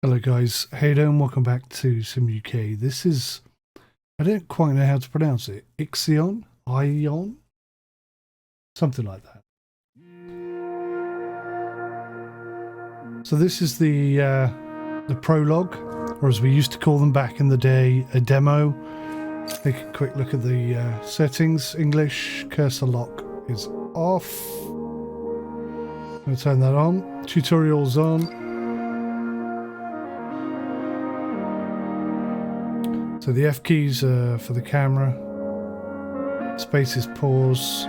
Hello guys, how you doing? Welcome back to Sim UK. This is, I don't quite know how to pronounce it. IXION? Something like that. So this is the prologue, or as we used to call them back in the day, a demo. Take a quick look at the settings. English, cursor lock is off. I'm going to turn that on. Tutorials on. So the F keys are for the camera, space is pause,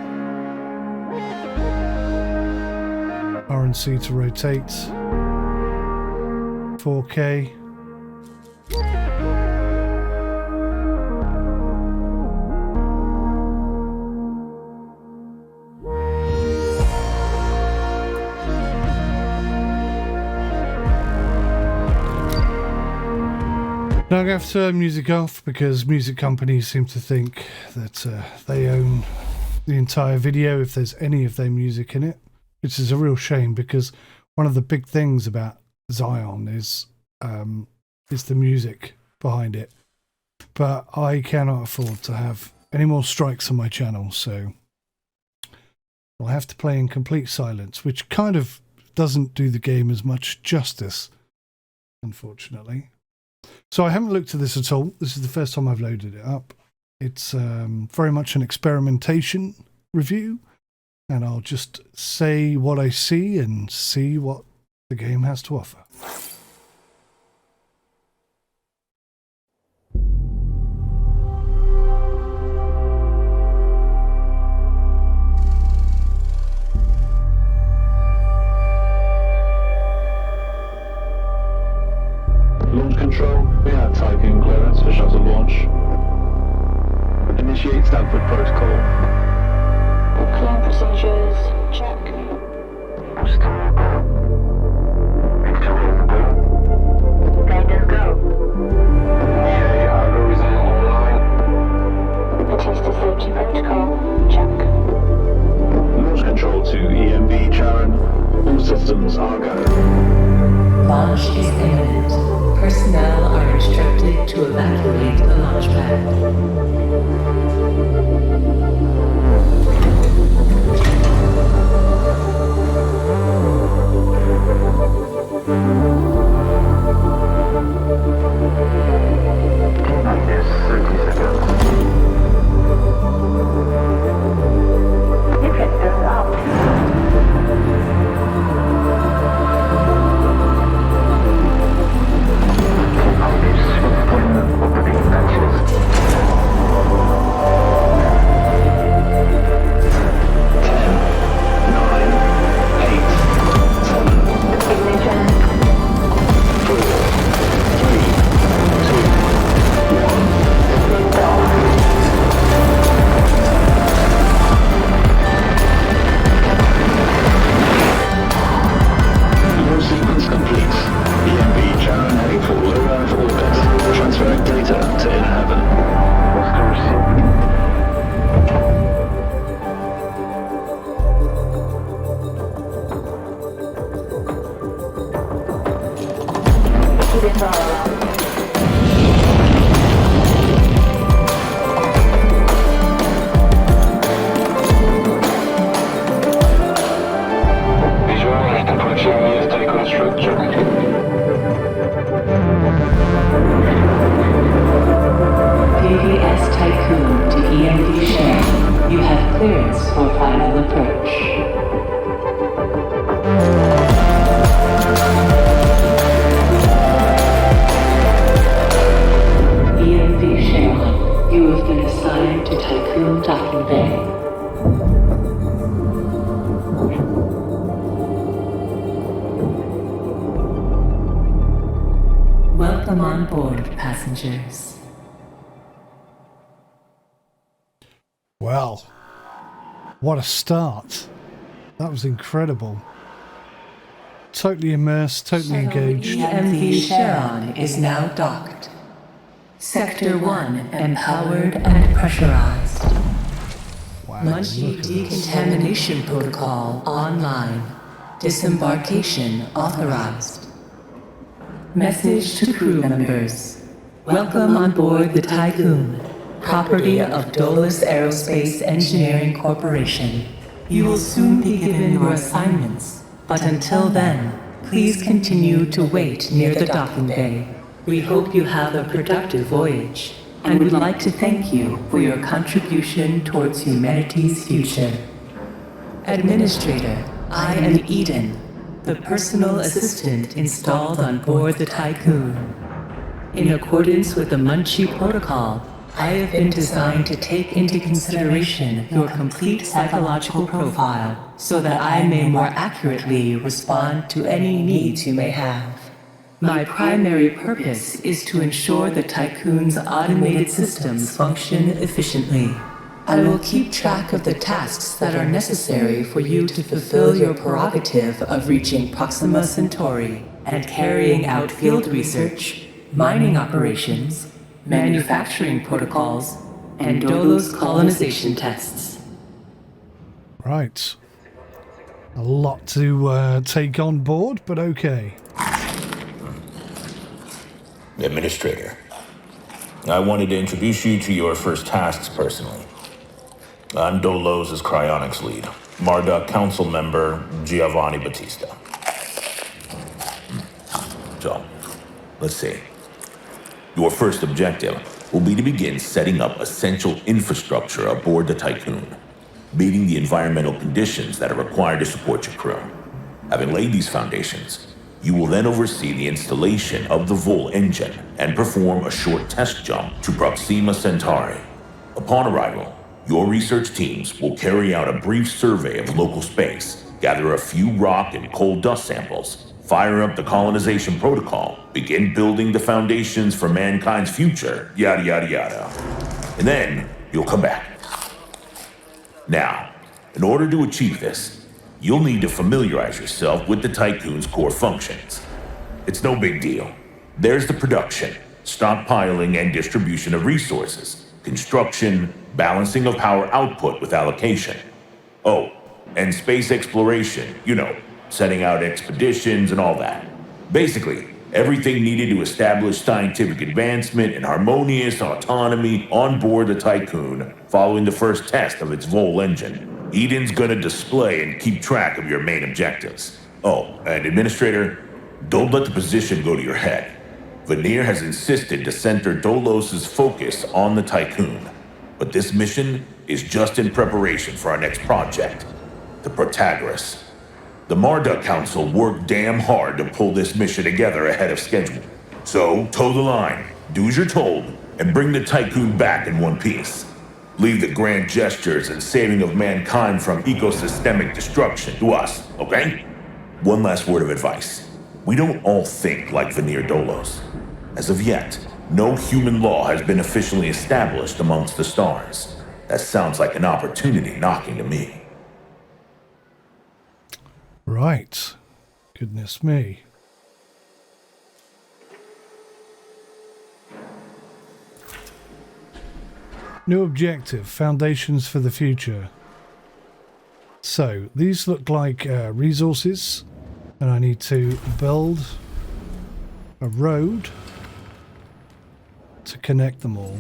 R and C to rotate, 4K, now I'm going to have to turn music off because music companies seem to think that they own the entire video if there's any of their music in it, which is a real shame because one of the big things about 𝐒𝐢𝐻 is the music behind it. But I cannot afford to have any more strikes on my channel, so I'll have to play in complete silence, which kind of doesn't do the game as much justice, unfortunately. So I haven't looked at this at all. This is the first time I've loaded it up. It's very much an experimentation review, and I'll just say what I see and see what the game has to offer. Launch control, we have Tycoon clearance for shuttle launch. Initiate Stanford protocol. Clean procedures, check. Guidance go. Algorithm online. RTS safety protocol, check. Launch control to EMB Charon. All systems are go. Launch is imminent. Personnel are instructed to evacuate the launch pad. Minus 30 seconds. Deflectors out. 𝐾𝐨 Tycoon to EMD Share. You have clearance for final approach. EMD Share. You have been assigned to Tycoon Docking Bay. Welcome on board, passengers. Well, what a start. That was incredible. Totally immersed, totally engaged. EMV Charon is now docked. Sector 1 empowered and pressurized. Wow, Munchie decontamination protocol online. Disembarkation authorized. Message to crew members. Welcome on board the Tycoon, property of Dolus Aerospace Engineering Corporation. You will soon be given your assignments, but until then, please continue to wait near the docking bay. We hope you have a productive voyage, and would like to thank you for your contribution towards humanity's future. Administrator, I am Eden, the personal assistant installed on board the Tycoon. In accordance with the 𝗦𝘂𝐸 protocol, I have been designed to take into consideration your complete psychological profile so that I may more accurately respond to any needs you may have. My primary purpose is to ensure the Tycoon's automated systems function efficiently. I will keep track of the tasks that are necessary for you to fulfill your prerogative of reaching Proxima Centauri and carrying out field research, mining operations, manufacturing protocols, and Dolos colonization tests. Right. A lot to take on board, but okay. Administrator, I wanted to introduce you to your first tasks personally. I'm Dolos' cryonics lead, Marduk Council member Giovanni Battista. So, let's see. Your first objective will be to begin setting up essential infrastructure aboard the Tycoon, meeting the environmental conditions that are required to support your crew. Having laid these foundations, you will then oversee the installation of the 𝗂𝐻𝐸 engine and perform a short test jump to Proxima Centauri. Upon arrival, your research teams will carry out a brief survey of local space, gather a few rock and coal dust samples, fire up the colonization protocol, begin building the foundations for mankind's future, yada yada yada. And then you'll come back. Now, in order to achieve this, you'll need to familiarize yourself with the Tycoon's core functions. It's no big deal. There's the production, stockpiling and distribution of resources, construction, balancing of power output with allocation. Oh, and space exploration, setting out expeditions and all that. Basically, everything needed to establish scientific advancement and harmonious autonomy on board the Tycoon following the first test of its 𝗂𝐻𝐸 engine. Eden's gonna display and keep track of your main objectives. Oh, and Administrator, don't let the position go to your head. Veneer has insisted to center Dolos' focus on the Tycoon. But this mission is just in preparation for our next project, the Protagoras. The Marduk Council worked damn hard to pull this mission together ahead of schedule. So, toe the line, do as you're told, and bring the Tycoon back in one piece. Leave the grand gestures and saving of mankind from ecosystemic destruction to us, okay? One last word of advice. We don't all think like Veneer Dolos. As of yet, no human law has been officially established amongst the stars. That sounds like an opportunity knocking to me. Right. Goodness me. New objective, foundations for the future. So, these look like resources, and I need to build a road to connect them all.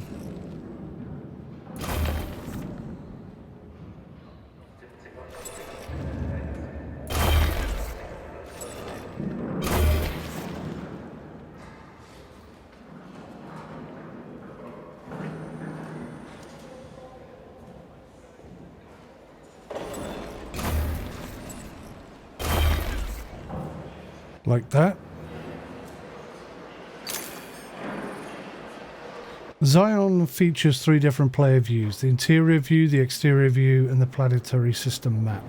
Like that. 𝐒𝐢𝐻𝐸 features 3 different player views: the interior view, the exterior view, and the planetary system map.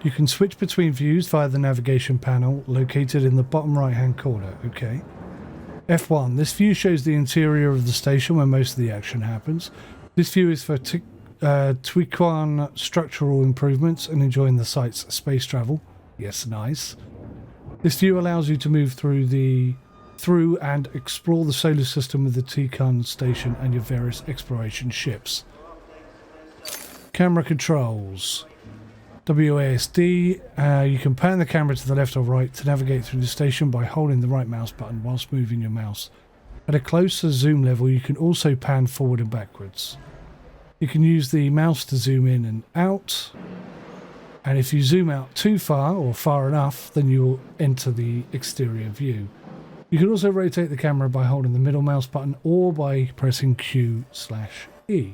You can switch between views via the navigation panel located in the bottom right hand corner. Okay. F1. This view shows the interior of the station where most of the action happens. This view is for 𝗂𝐻𝐸𝐻 structural improvements and enjoying the site's space travel. Yes, nice. This view allows you to move through and explore the solar system with the 𝗂𝐻𝐸𝐻 station and your various exploration ships. Camera controls. WASD, you can pan the camera to the left or right to navigate through the station by holding the right mouse button whilst moving your mouse. At a closer zoom level, you can also pan forward and backwards. You can use the mouse to zoom in and out, and if you zoom out too far or far enough, then you will enter the exterior view. You can also rotate the camera by holding the middle mouse button or by pressing Q/E.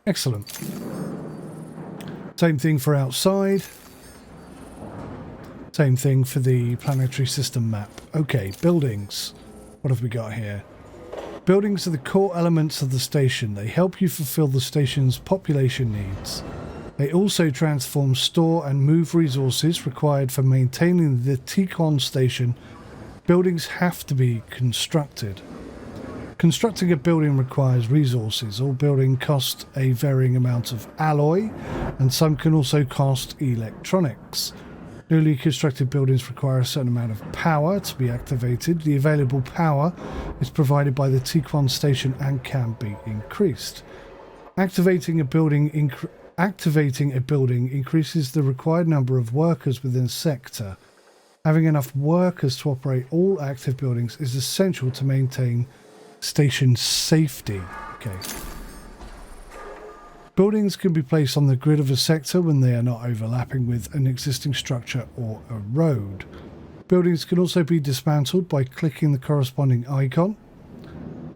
Excellent. Same thing for outside. Same thing for the planetary system map. Okay, buildings. What have we got here? Buildings are the core elements of the station. They help you fulfill the station's population needs. They also transform, store and move resources required for maintaining the 𝗂𝐤𝐸 station. Buildings have to be constructed. Constructing a building requires resources. All building cost a varying amount of alloy, and some can also cost electronics. Newly constructed buildings require a certain amount of power to be activated. The available power is provided by the 𝗂𝐤𝐸 station and can be increased. Activating a building increases the required number of workers within a sector. Having enough workers to operate all active buildings is essential to maintain station safety. Okay. Buildings can be placed on the grid of a sector when they are not overlapping with an existing structure or a road. Buildings can also be dismantled by clicking the corresponding icon.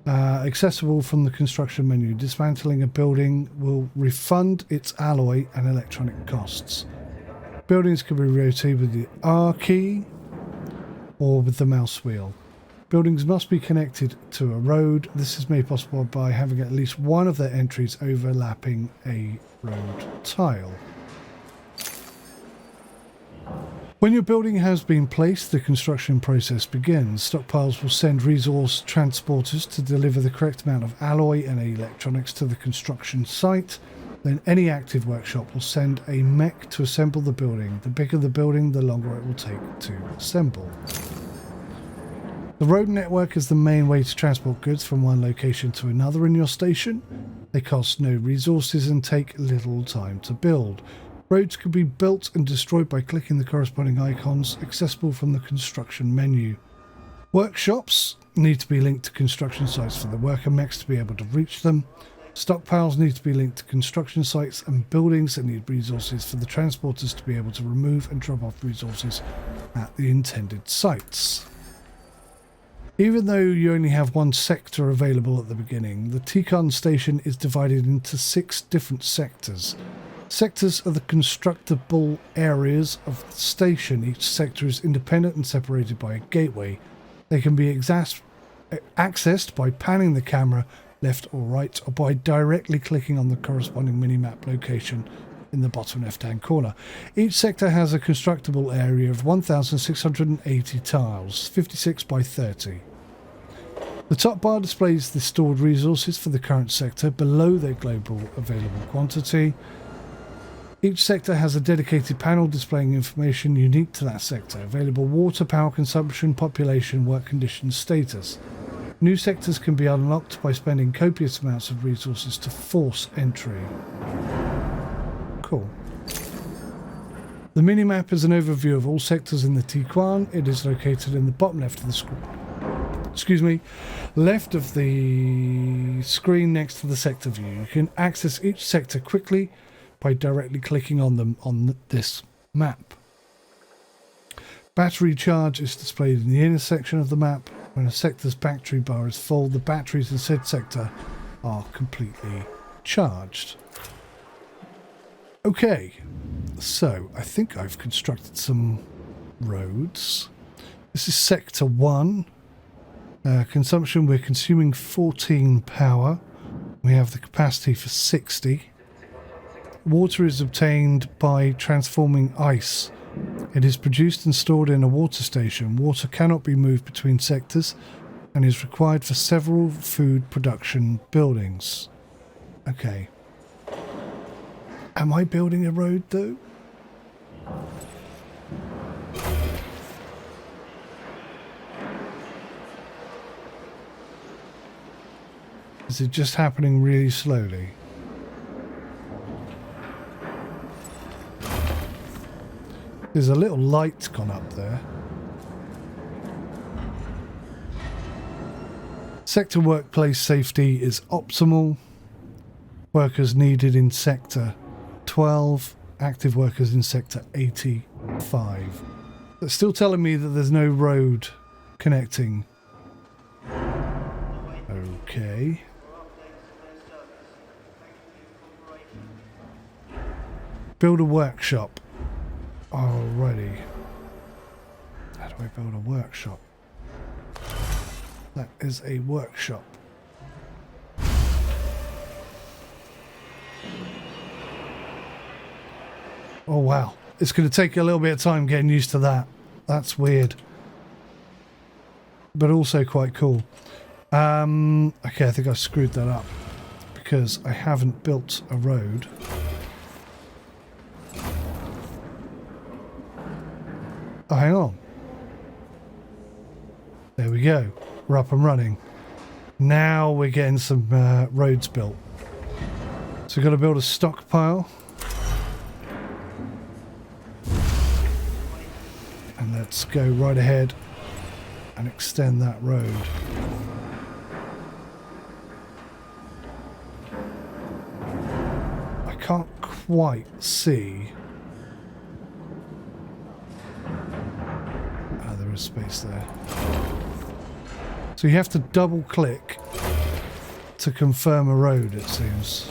Accessible from the construction menu. Dismantling a building will refund its alloy and electronic costs. Buildings can be rotated with the R key or with the mouse wheel. Buildings must be connected to a road. This is made possible by having at least one of their entries overlapping a road tile. When your building has been placed, the construction process begins. Stockpiles will send resource transporters to deliver the correct amount of alloy and electronics to the construction site. Then any active workshop will send a mech to assemble the building. The bigger the building, the longer it will take to assemble. The road network is the main way to transport goods from one location to another in your station. They cost no resources and take little time to build. Roads can be built and destroyed by clicking the corresponding icons accessible from the construction menu. Workshops need to be linked to construction sites for the worker mechs to be able to reach them. Stockpiles need to be linked to construction sites and buildings that need resources for the transporters to be able to remove and drop off resources at the intended sites. Even though you only have one sector available at the beginning, the 𝗂𝐤𝐸 station is divided into 6 different sectors. Sectors are the constructible areas of the station. Each sector is independent and separated by a gateway. They can be accessed by panning the camera left or right, or by directly clicking on the corresponding minimap location in the bottom left-hand corner. Each sector has a constructible area of 1,680 tiles, 56 by 30. The top bar displays the stored resources for the current sector below their global available quantity. Each sector has a dedicated panel displaying information unique to that sector: available water, power consumption, population, work conditions, status. New sectors can be unlocked by spending copious amounts of resources to force entry. Cool. The minimap is an overview of all sectors in the 𝗂𝐤𝐸. It is located in the bottom left of the screen. Left of the screen next to the sector view. You can access each sector quickly by directly clicking on them on this map. Battery charge is displayed in the inner section of the map. When a sector's battery bar is full, the batteries in said sector are completely charged. Okay, so I think I've constructed some roads. This is sector 1. Consumption, we're consuming 14 power. We have the capacity for 60. Water is obtained by transforming ice. It is produced and stored in a water station. Water cannot be moved between sectors and is required for several food production buildings. Okay. Am I building a road though? Is it just happening really slowly? There's a little light gone up there. Sector workplace safety is optimal. Workers needed in Sector 12. Active workers in Sector 85. It's still telling me that there's no road connecting. Okay. Build a workshop. Alrighty. How do I build a workshop? That is a workshop. Oh wow. It's going to take a little bit of time getting used to that. That's weird. But also quite cool. Okay, I think I screwed that up because I haven't built a road. Oh, hang on. There we go. We're up and running. Now we're getting some roads built. So we've got to build a stockpile. And let's go right ahead and extend that road. I can't quite see. Ah, there is space there. So you have to double click to confirm a road, it seems.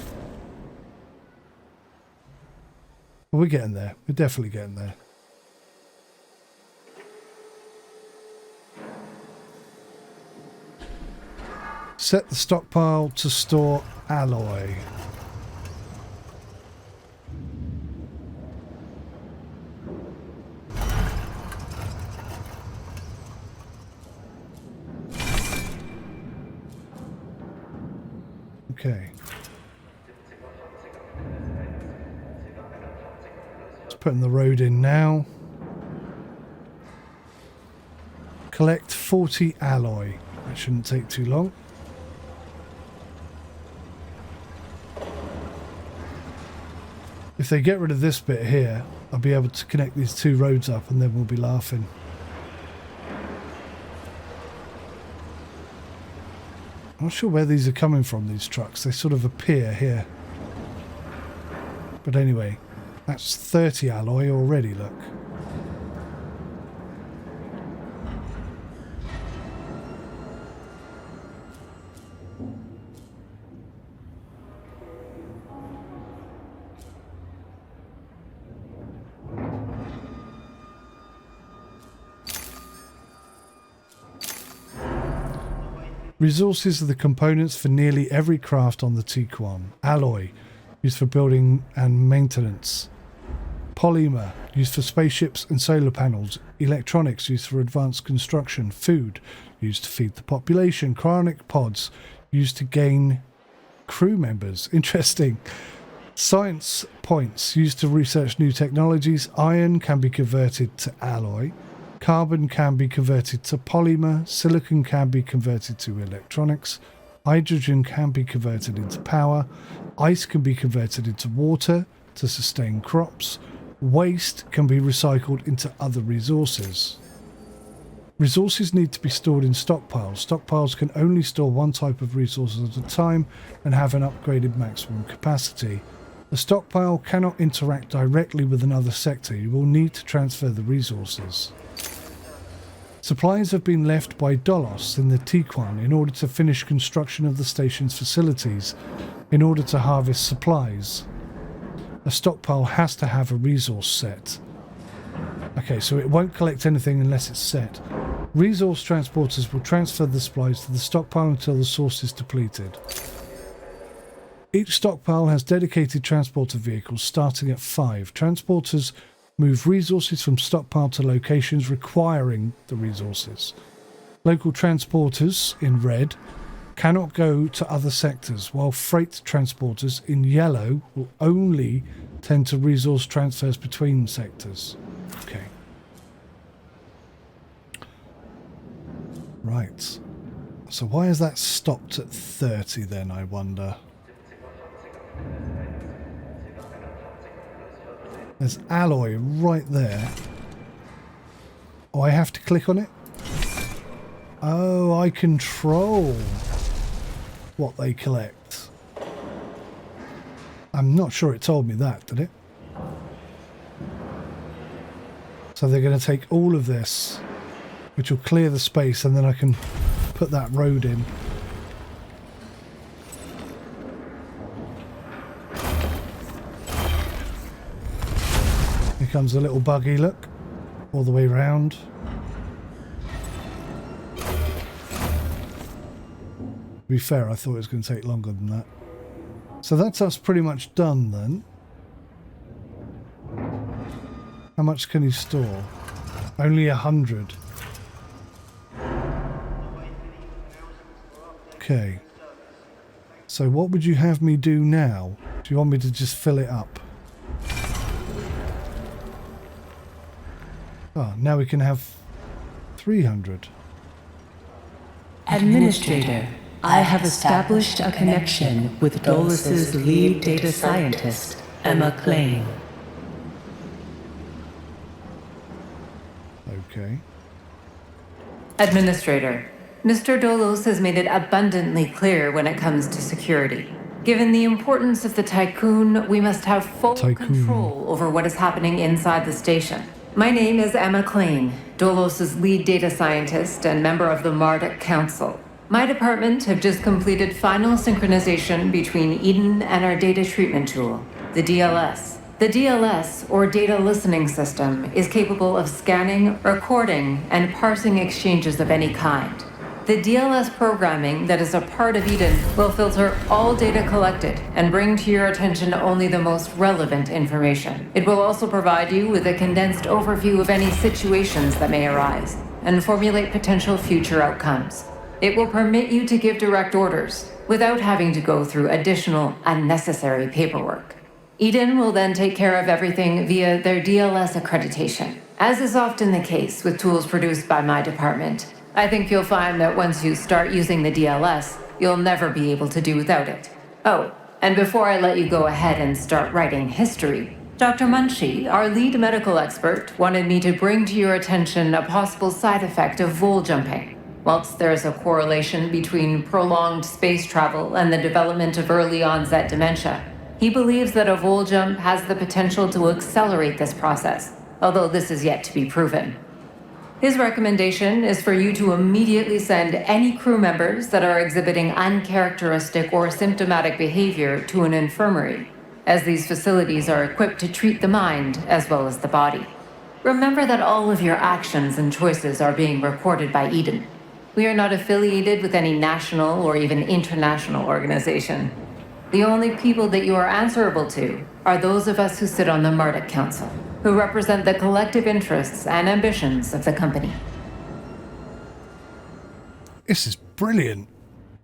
Well, we're getting there. We're definitely getting there. Set the stockpile to store alloy. Okay. Let's put in the road in now. Collect 40 alloy. That shouldn't take too long. If they get rid of this bit here, I'll be able to connect these two roads up and then we'll be laughing. I'm not sure where these are coming from, these trucks. They sort of appear here. But anyway, that's 30 alloy already, look. Resources are the components for nearly every craft on the 𝗂𝐤. Alloy, used for building and maintenance. Polymer, used for spaceships and solar panels. Electronics, used for advanced construction. Food, used to feed the population. Cryonic pods, used to gain crew members. Interesting. Science points, used to research new technologies. Iron can be converted to alloy. Carbon can be converted to polymer, silicon can be converted to electronics, hydrogen can be converted into power, ice can be converted into water to sustain crops, waste can be recycled into other resources. Resources need to be stored in stockpiles. Stockpiles can only store one type of resource at a time and have an upgraded maximum capacity. A stockpile cannot interact directly with another sector. You will need to transfer the resources. Supplies have been left by Dolos in the 𝗂𝐤 in order to finish construction of the station's facilities, in order to harvest supplies. A stockpile has to have a resource set. Okay, so it won't collect anything unless it's set. Resource transporters will transfer the supplies to the stockpile until the source is depleted. Each stockpile has dedicated transporter vehicles starting at 5. Transporters move resources from stockpile to locations requiring the resources. Local transporters, in red, cannot go to other sectors, while freight transporters, in yellow, will only tend to resource transfers between sectors. Okay. Right. So why is that stopped at 30 then, I wonder? There's alloy right there. Oh, I have to click on it? Oh, I control what they collect. I'm not sure it told me that, did it? So they're going to take all of this, which will clear the space, and then I can put that road in. Here comes a little buggy, look, all the way round. To be fair, I thought it was going to take longer than that. So that's us pretty much done then. How much can you store? Only 100. Okay. So what would you have me do now? Do you want me to just fill it up? Oh, now we can have 300. Administrator, I have established a connection with Dolus's lead data scientist, 𝐒𝐢𝐦. Okay. Administrator, Mr. Dolus has made it abundantly clear when it comes to security. Given the importance of the Tycoon, we must have full control over what is happening inside the station. My name is 𝐒𝐢𝐦, Dolus's lead data scientist and member of the 𝗏 Council. My department have just completed final synchronization between Eden and our data treatment tool, the DLS. The DLS, or Data Listening System, is capable of scanning, recording, and parsing exchanges of any kind. The DLS programming that is a part of Eden will filter all data collected and bring to your attention only the most relevant information. It will also provide you with a condensed overview of any situations that may arise and formulate potential future outcomes. It will permit you to give direct orders without having to go through additional unnecessary paperwork. Eden will then take care of everything via their DLS accreditation. As is often the case with tools produced by my department, I think you'll find that once you start using the DLS, you'll never be able to do without it. Oh, and before I let you go ahead and start writing history, Dr. 𝗏𝗀𝐿, our lead medical expert, wanted me to bring to your attention a possible side effect of vol jumping. Whilst there is a correlation between prolonged space travel and the development of early onset dementia, he believes that a vol jump has the potential to accelerate this process, although this is yet to be proven. His recommendation is for you to immediately send any crew members that are exhibiting uncharacteristic or symptomatic behavior to an infirmary, as these facilities are equipped to treat the mind as well as the body. Remember that all of your actions and choices are being recorded by Eden. We are not affiliated with any national or even international organization. The only people that you are answerable to are those of us who sit on the 𝗏 Council, who represent the collective interests and ambitions of the company. This is brilliant.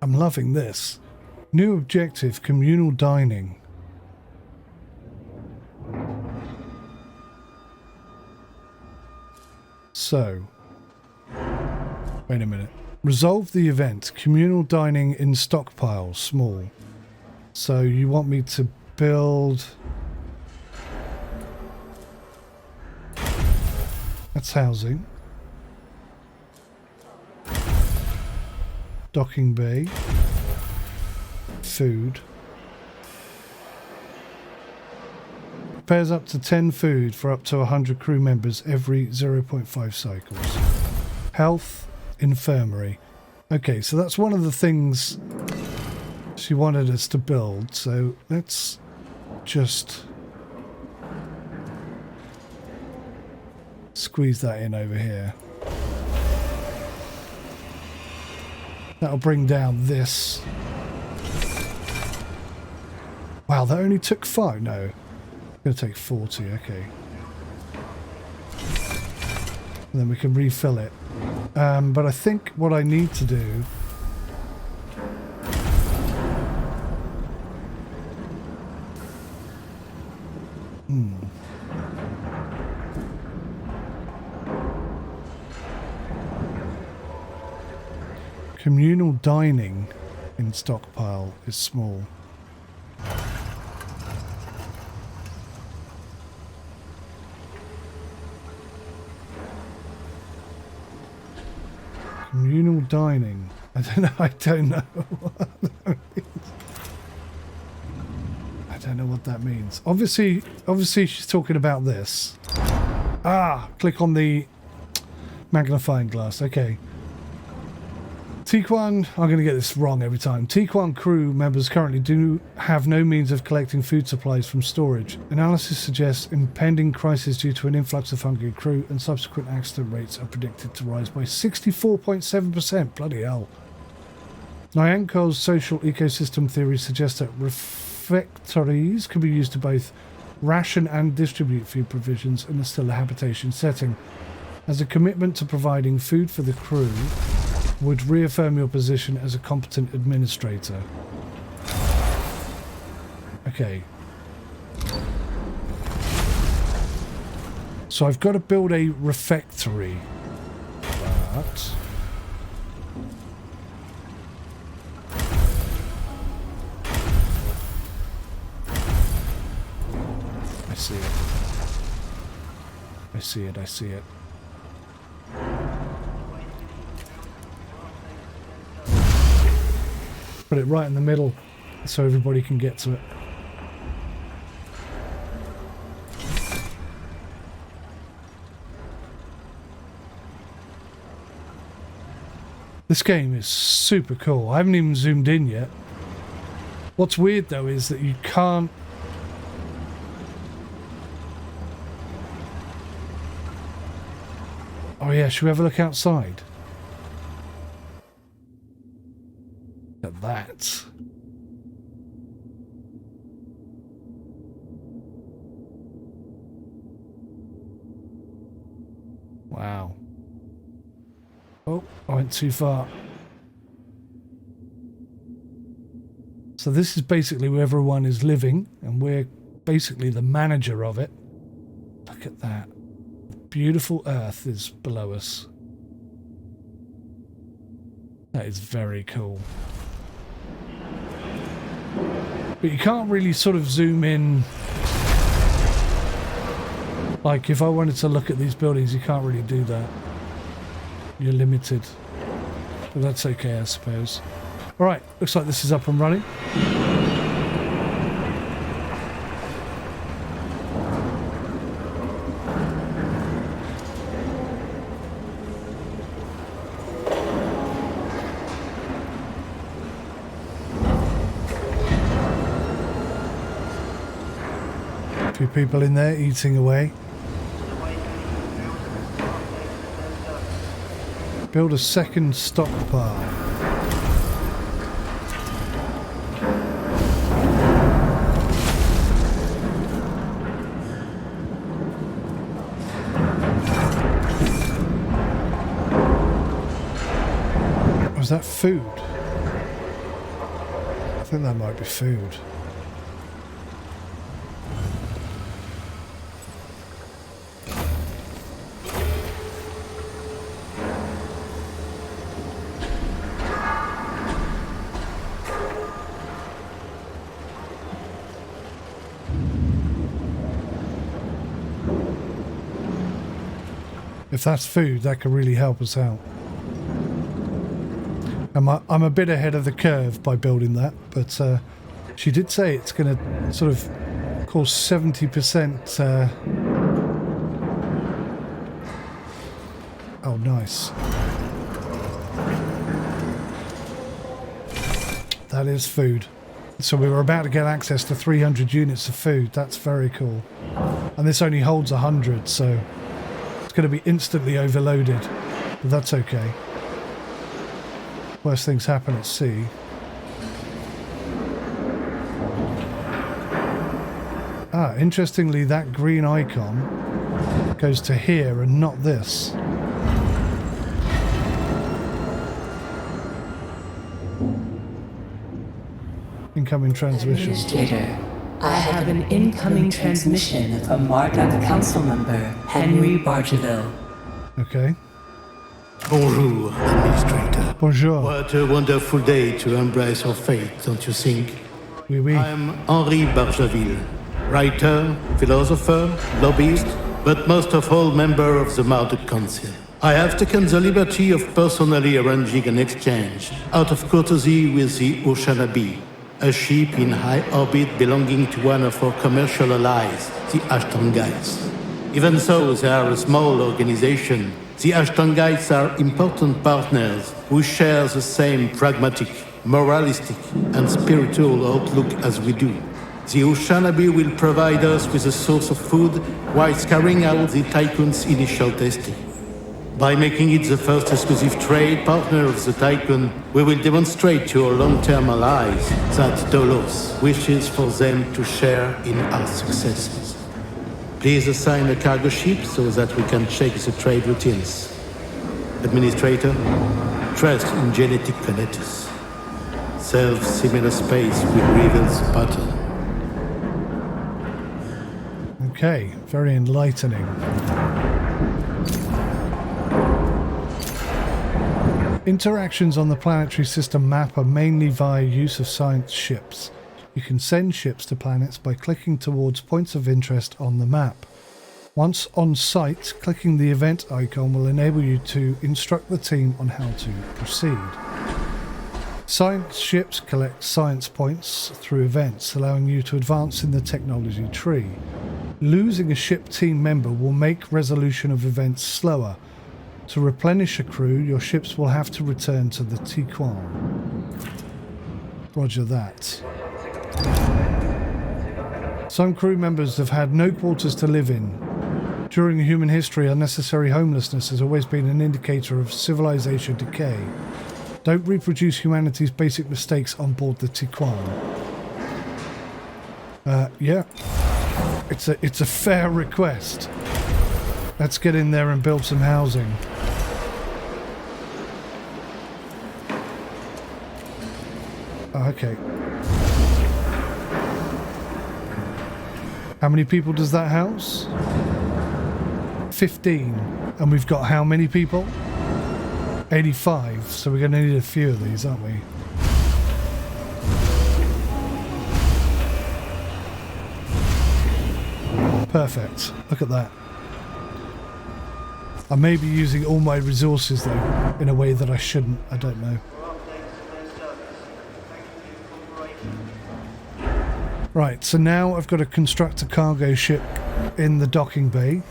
I'm loving this. New objective, communal dining. So, wait a minute. Resolve the event, communal dining in stockpile, small. So you want me to build... That's housing. Docking bay. Food. Prepares up to 10 food for up to 100 crew members every 0.5 cycles. Health, infirmary. Okay, so that's one of the things she wanted us to build, so let's just squeeze that in over here. That'll bring down this. Wow, that only took 5? No. It's going to take 40, okay. And then we can refill it. But I think what I need to do... Communal dining in stockpile is small. Communal dining. I don't know. I don't know what that means. I don't know what that means. Obviously she's talking about this. Ah, click on the magnifying glass. Okay. 𝗂𝐤𝐦, I'm going to get this wrong every time. 𝗂𝐤𝐦 crew members currently do have no means of collecting food supplies from storage. Analysis suggests impending crisis due to an influx of hungry crew, and subsequent accident rates are predicted to rise by 64.7%. Bloody hell. Nyankov's social ecosystem theory suggests that refectories can be used to both ration and distribute food provisions in a still habitation setting. As a commitment to providing food for the crew would reaffirm your position as a competent administrator. Okay. So I've got to build a refectory. But I see it. I see it, I see it. Put it right in the middle so everybody can get to it. This game is super cool. I haven't even zoomed in yet. What's weird though is that you can't... Oh yeah, should we have a look outside? Look at that. Wow. Oh, I went too far. So this is basically where everyone is living, and we're basically the manager of it. Look at that. Beautiful earth is below us. That is very cool. But you can't really sort of zoom in. Like if I wanted to look at these buildings, you can't really do that. You're limited. But that's okay, I suppose. Alright, looks like this is up and running. A few people in there eating away. Build a second stockpile. Was that food? I think that might be food. If that's food, that could really help us out. I'm a bit ahead of the curve by building that, but she did say it's going to sort of cause 70%. Oh, nice. That is food. So we were about to get access to 300 units of food. That's very cool. And this only holds 100, so it's going to be instantly overloaded. But that's okay. Worst things happen at sea. Ah, interestingly, that green icon goes to here and not this. Incoming transmission. Administrator, I have an incoming transmission from Marduk Council member Henry Bargeville. Okay. Bonjour, Administrator. Bonjour. What a wonderful day to embrace our fate, don't you think? Oui, oui. I'm Henri Bargeville, writer, philosopher, lobbyist, but most of all member of the Marduk Council. I have taken the liberty of personally arranging an exchange, out of courtesy with the 𝐒𝐢𝐻, a ship in high orbit belonging to one of our commercial allies, the 𝗥𝗏𝗃𝐺𝐬s. Even though they are a small organization, the 𝗥𝗏𝗃𝐺𝐬s are important partners who share the same pragmatic, moralistic, and spiritual outlook as we do. The 𝗒𝐢𝐻 will provide us with a source of food whilst carrying out the Tycoon's initial testing. By making it the first exclusive trade partner of the Tycoon, we will demonstrate to our long-term allies that Dolos wishes for them to share in our successes. Please assign a cargo ship so that we can check the trade routines. Administrator, trust in genetic connectors. Serve similar space with Revel's pattern. Okay, very enlightening. Interactions on the planetary system map are mainly via use of science ships. You can send ships to planets by clicking towards points of interest on the map. Once on site, clicking the event icon will enable you to instruct the team on how to proceed. Science ships collect science points through events, allowing you to advance in the technology tree. Losing a ship team member will make resolution of events slower. To replenish a crew, your ships will have to return to the 𝗂𝐿. Roger that. Some crew members have had no quarters to live in. During human history, unnecessary homelessness has always been an indicator of civilization decay. Don't reproduce humanity's basic mistakes on board the 𝗂𝐿. Yeah. It's a fair request. Let's get in there and build some housing. Okay. How many people does that house? 15. And we've got how many people? 85. So we're going to need a few of these, aren't we? Perfect. Look at that. I may be using all my resources though, in a way that I shouldn't. I don't know. Right, so now I've got to construct a cargo ship in the docking bay.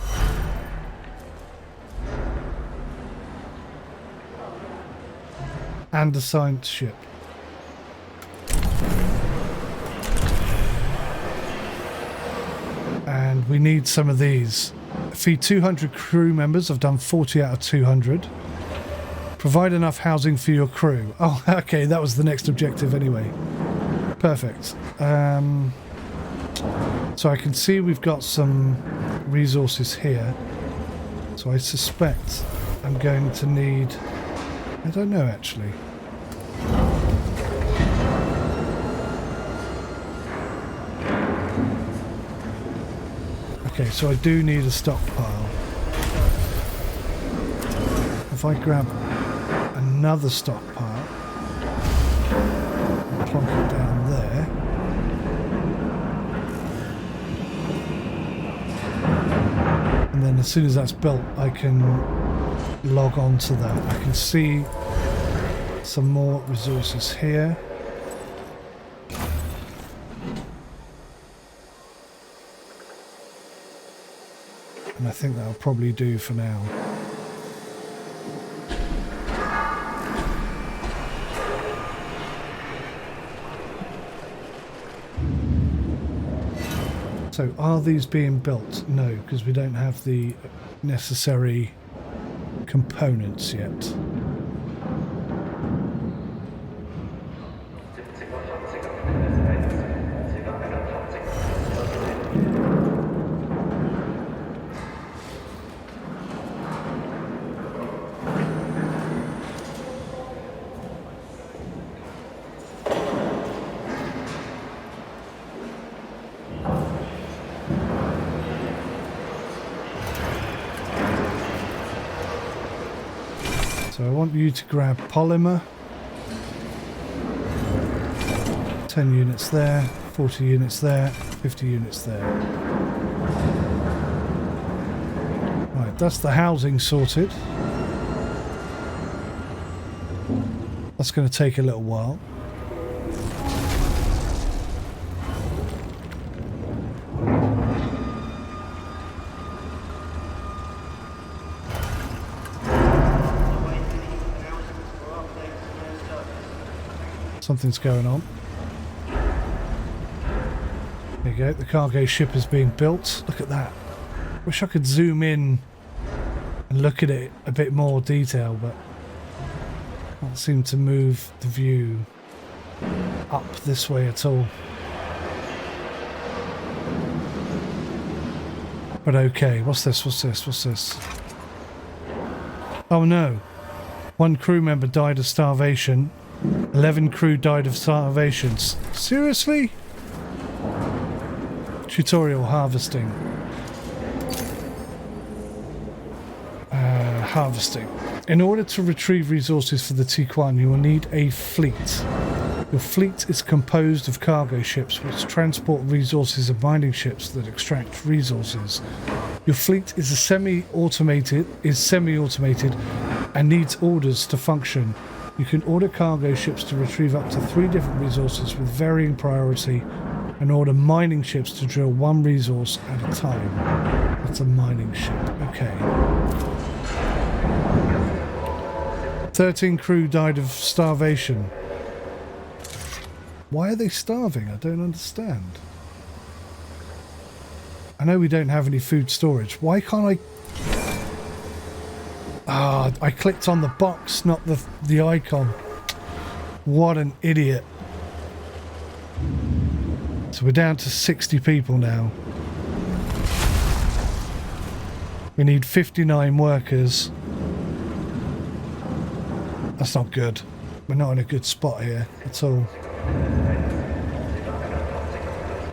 And a science ship. And we need some of these. Feed 200 crew members. I've done 40 out of 200. Provide enough housing for your crew. Oh, okay, that was the next objective anyway. Perfect. So I can see we've got some resources here. So I suspect I'm going to need... I don't know actually. Okay, so I do need a stockpile. If I grab another stockpile, plonk it down there. And then as soon as that's built, I can log on to that. I can see some more resources here. And I think that'll probably do for now. So are these being built? No, because we don't have the necessary components yet. So I want you to grab polymer. 10 units there, 40 units there, 50 units there. Right, that's the housing sorted. That's going to take a little while. Something's going on. There you go, the cargo ship is being built. Look at that. Wish I could zoom in and look at it a bit more detail, but can't seem to move the view up this way at all. But okay, what's this? What's this? What's this? Oh no. 1 crew member died of starvation. 11 crew died of starvation. Seriously? Tutorial harvesting. Harvesting. In order to retrieve resources for the 𝗂𝐤𝐦, you will need a fleet. Your fleet is composed of cargo ships which transport resources and mining ships that extract resources. Your fleet is semi-automated and needs orders to function. You can order cargo ships to retrieve up to 3 different resources with varying priority, and order mining ships to drill 1 resource at a time. That's a mining ship. Okay. 13 crew died of starvation. Why are they starving? I don't understand. I know we don't have any food storage. Why can't I... Ah, I clicked on the box, not the icon. What an idiot. So we're down to 60 people now. We need 59 workers. That's not good. We're not in a good spot here at all.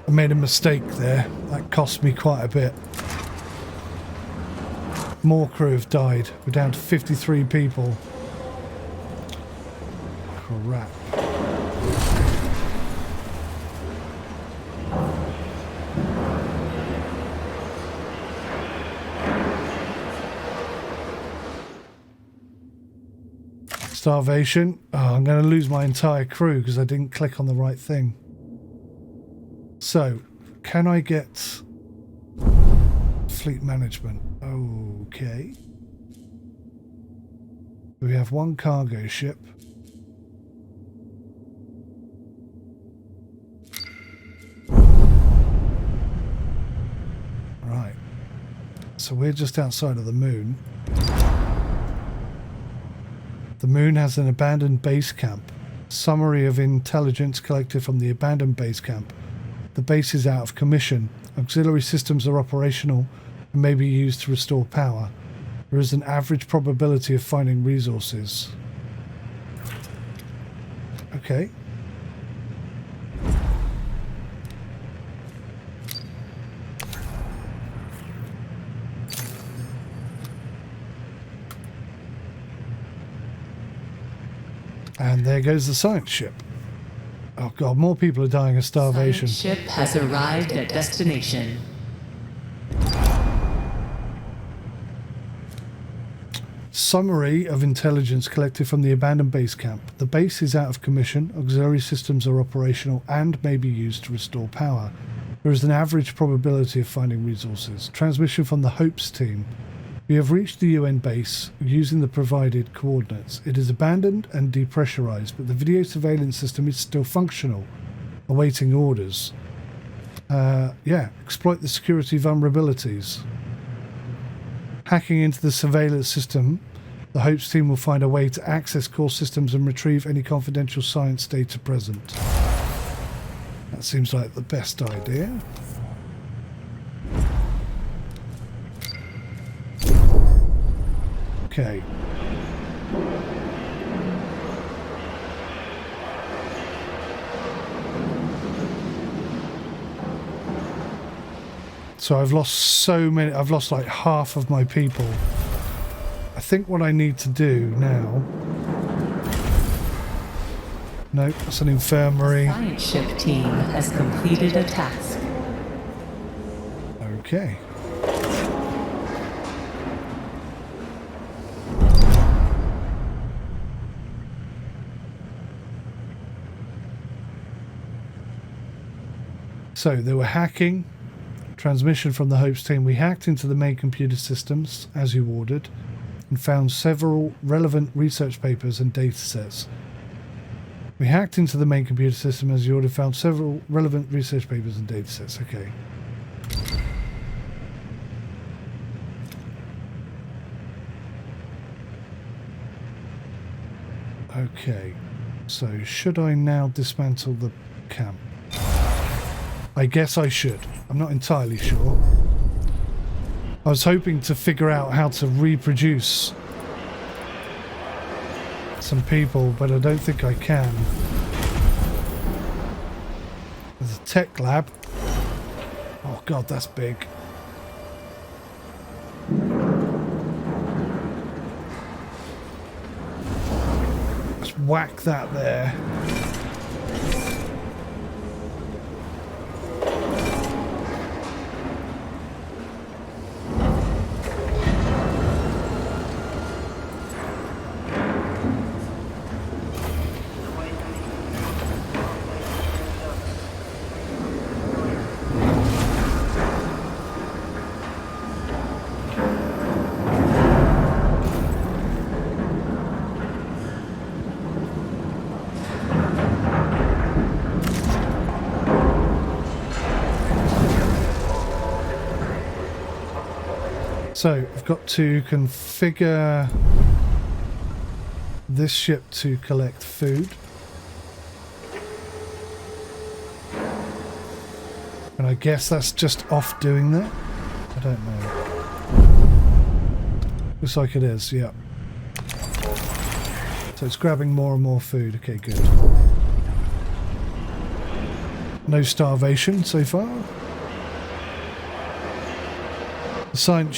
I made a mistake there. That cost me quite a bit. More crew have died. We're down to 53 people. Crap. Starvation. Oh, I'm going to lose my entire crew because I didn't click on the right thing. So, can I get fleet management? Okay. We have 1 cargo ship. Right. So we're just outside of the moon. The moon has an abandoned base camp. Summary of intelligence collected from the abandoned base camp. The base is out of commission. Auxiliary systems are operational and may be used to restore power. There is an average probability of finding resources. Okay. And there goes the science ship. Oh god, more people are dying of starvation. Science ship has arrived at destination. Summary of intelligence collected from the abandoned base camp. The base is out of commission, auxiliary systems are operational and may be used to restore power. There is an average probability of finding resources. Transmission from the Hopes team. We have reached the UN base using the provided coordinates. It is abandoned and depressurized, but the video surveillance system is still functional, awaiting orders. Yeah, exploit the security vulnerabilities. Hacking into the surveillance system, the Hopes team will find a way to access core systems and retrieve any confidential science data present. That seems like the best idea. Okay. So I've lost so many, I've lost like half of my people. I think what I need to do now... Nope, that's an infirmary. The science ship team has completed a task. Okay. So they were hacking. Transmission from the Hopes team. We hacked into the main computer systems, as you ordered, and found several relevant research papers and data sets. We hacked into the main computer system, as you ordered, found several relevant research papers and data sets. Okay. Okay. So, should I now dismantle the camp? I guess I should. I'm not entirely sure. I was hoping to figure out how to reproduce some people, but I don't think I can. There's a tech lab. Oh god, that's big. Let's whack that there. So, I've got to configure this ship to collect food. And I guess that's just off doing that? I don't know. Looks like it is, yeah. So it's grabbing more and more food. Okay, good. No starvation so far. The science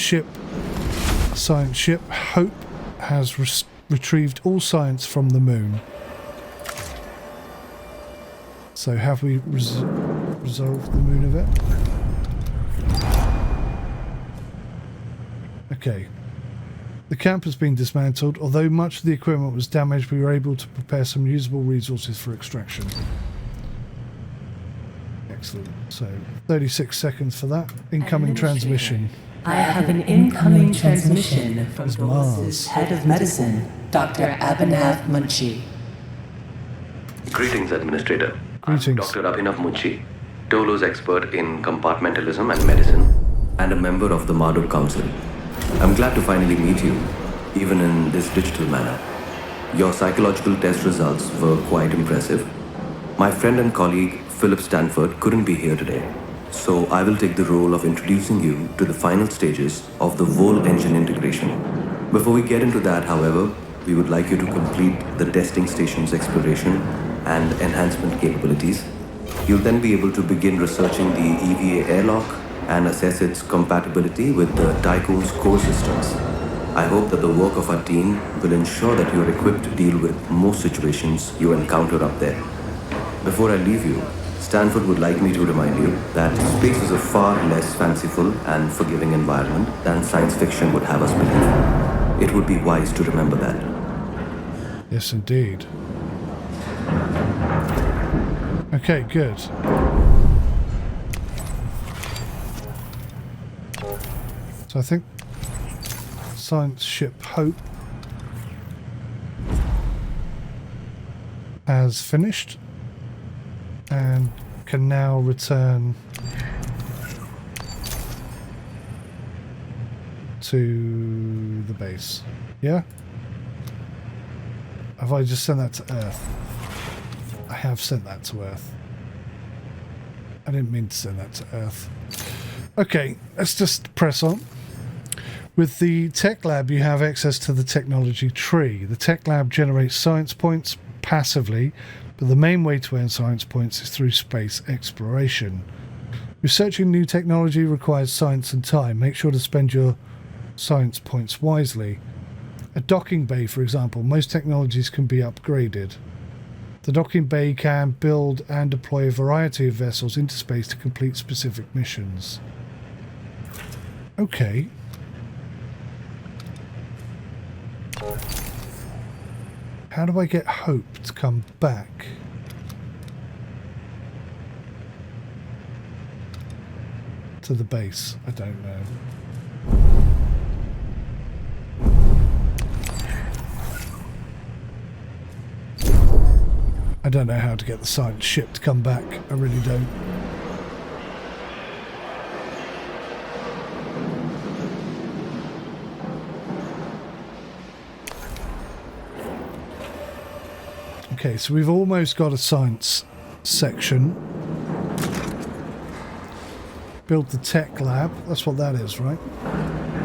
ship Hope has retrieved all science from the moon. So have we resolved the moon event? Okay. The camp has been dismantled. Although much of the equipment was damaged, we were able to prepare some usable resources for extraction. Excellent. So 36 seconds for that. Incoming transmission. I have an incoming transmission from Dolus's head of medicine, Dr. 𝐒𝐢𝐦 𝐔𝐊 𝐑𝐄𝐕𝐈𝐄𝐬. Greetings, Administrator. Greetings. I'm Dr. 𝐒𝐢𝐹 Dolo's expert in compartmentalism and medicine, and a member of the 𝗦𝘂𝗶𝗯𝗀 Council. I'm glad to finally meet you, even in this digital manner. Your psychological test results were quite impressive. My friend and colleague, Philip Stanford, couldn't be here today, so I will take the role of introducing you to the final stages of the whole engine integration. Before we get into that, however, we would like you to complete the testing station's exploration and enhancement capabilities. You'll then be able to begin researching the EVA airlock and assess its compatibility with the Tycoon's core systems. I hope that the work of our team will ensure that you are equipped to deal with most situations you encounter up there. Before I leave you, Stanford would like me to remind you that space is a far less fanciful and forgiving environment than science fiction would have us believe. It would be wise to remember that. Yes, indeed. Okay, good. So I think science ship Hope has finished and can now return to the base. Yeah? Have I just sent that to Earth? I have sent that to Earth. I didn't mean to send that to Earth. Okay, let's just press on. With the tech lab, you have access to the technology tree. The tech lab generates science points passively, but the main way to earn science points is through space exploration. Researching new technology requires science and time. Make sure to spend your science points wisely. A docking bay, for example, most technologies can be upgraded. The docking bay can build and deploy a variety of vessels into space to complete specific missions. Okay. How do I get Hope to come back? to the base? I don't know. I don't know how to get the science ship to come back. I really don't. Okay, so we've almost got a science section. Build the tech lab. That's what that is, right? Yeah.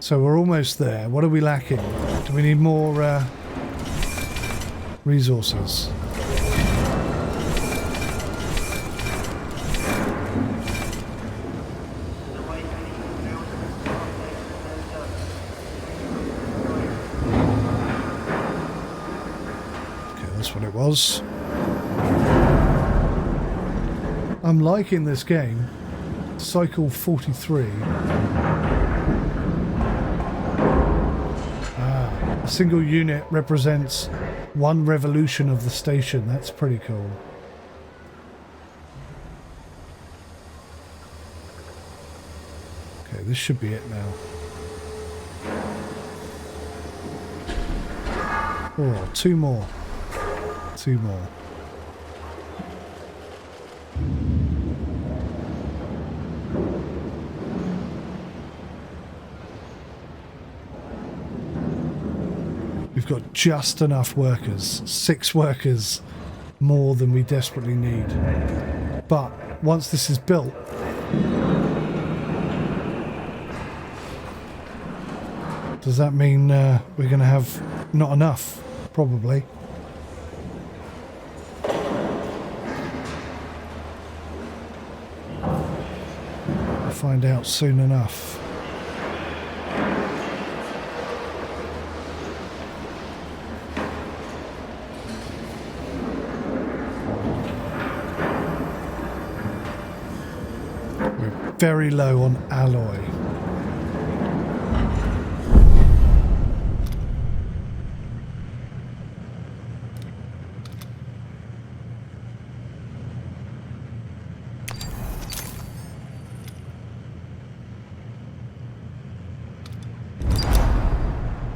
So we're almost there. What are we lacking? Do we need more resources? Okay, that's what it was. I'm liking this game. Cycle 43. A single unit represents one revolution of the station. That's pretty cool. Okay, this should be it now. Oh, two more. Two more. We've got just enough workers, 6 workers more than we desperately need. But once this is built, does that mean we're going to have not enough? Probably. We'll find out soon enough. Very low on alloy.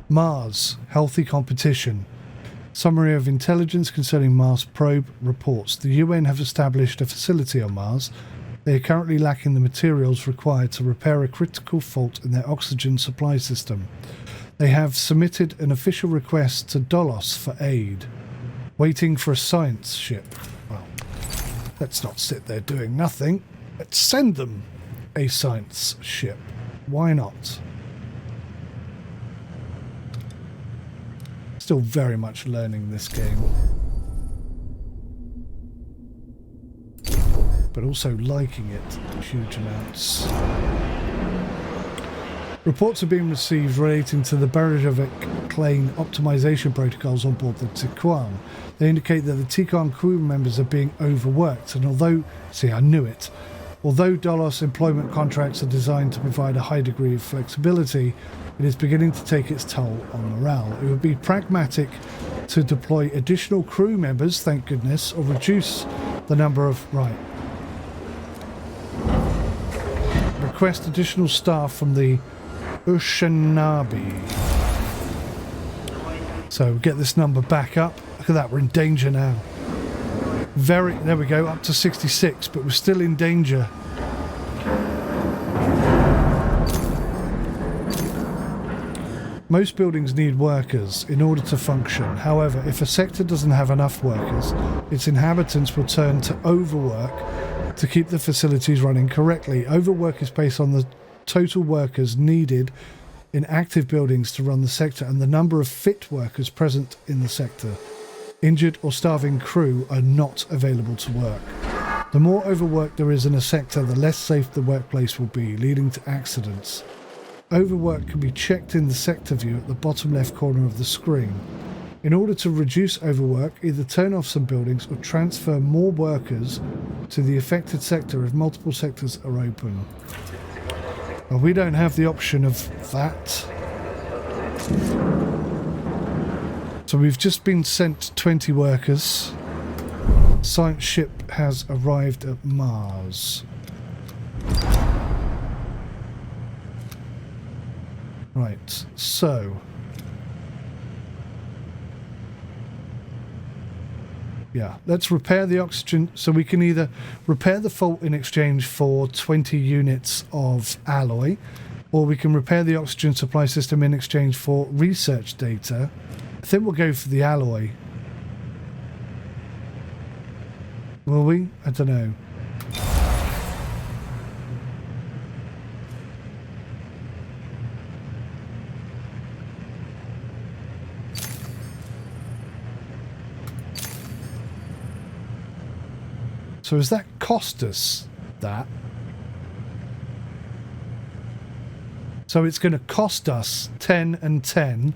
Mars, healthy competition. Summary of intelligence concerning Mars probe reports. The UN have established a facility on Mars. They are currently lacking the materials required to repair a critical fault in their oxygen supply system. They have submitted an official request to Dolos for aid, waiting for a science ship. Well, let's not sit there doing nothing. Let's send them a science ship. Why not? Still very much learning this game. But also liking it huge amounts. Reports are being received relating to the 𝗏𝗏𝗃 optimization protocols on board the 𝗏𝗂𝐬𝐸. They indicate that the 𝗏𝗂𝐬𝐸 crew members are being overworked, and although, see, I knew it, although Dolos employment contracts are designed to provide a high degree of flexibility, it is beginning to take its toll on morale. It would be pragmatic to deploy additional crew members, thank goodness, or reduce the number of... Right. Request additional staff from the 𝐒𝐢𝐦. So get this number back up. Look at that, we're in danger now. There we go, up to 66, but we're still in danger. Most buildings need workers in order to function. However, if a sector doesn't have enough workers, its inhabitants will turn to overwork to keep the facilities running correctly. Overwork is based on the total workers needed in active buildings to run the sector and the number of fit workers present in the sector. Injured or starving crew are not available to work. The more overwork there is in a sector, the less safe the workplace will be, leading to accidents. Overwork can be checked in the sector view at the bottom left corner of the screen. In order to reduce overwork, either turn off some buildings or transfer more workers to the affected sector if multiple sectors are open. Well, we don't have the option of that. So we've just been sent 20 workers. Science ship has arrived at Mars. Right, so... yeah, let's repair the oxygen. So we can either repair the fault in exchange for 20 units of alloy, or we can repair the oxygen supply system in exchange for research data. I think we'll go for the alloy. Will we? I don't know. So has that cost us that? So it's going to cost us 10 and 10,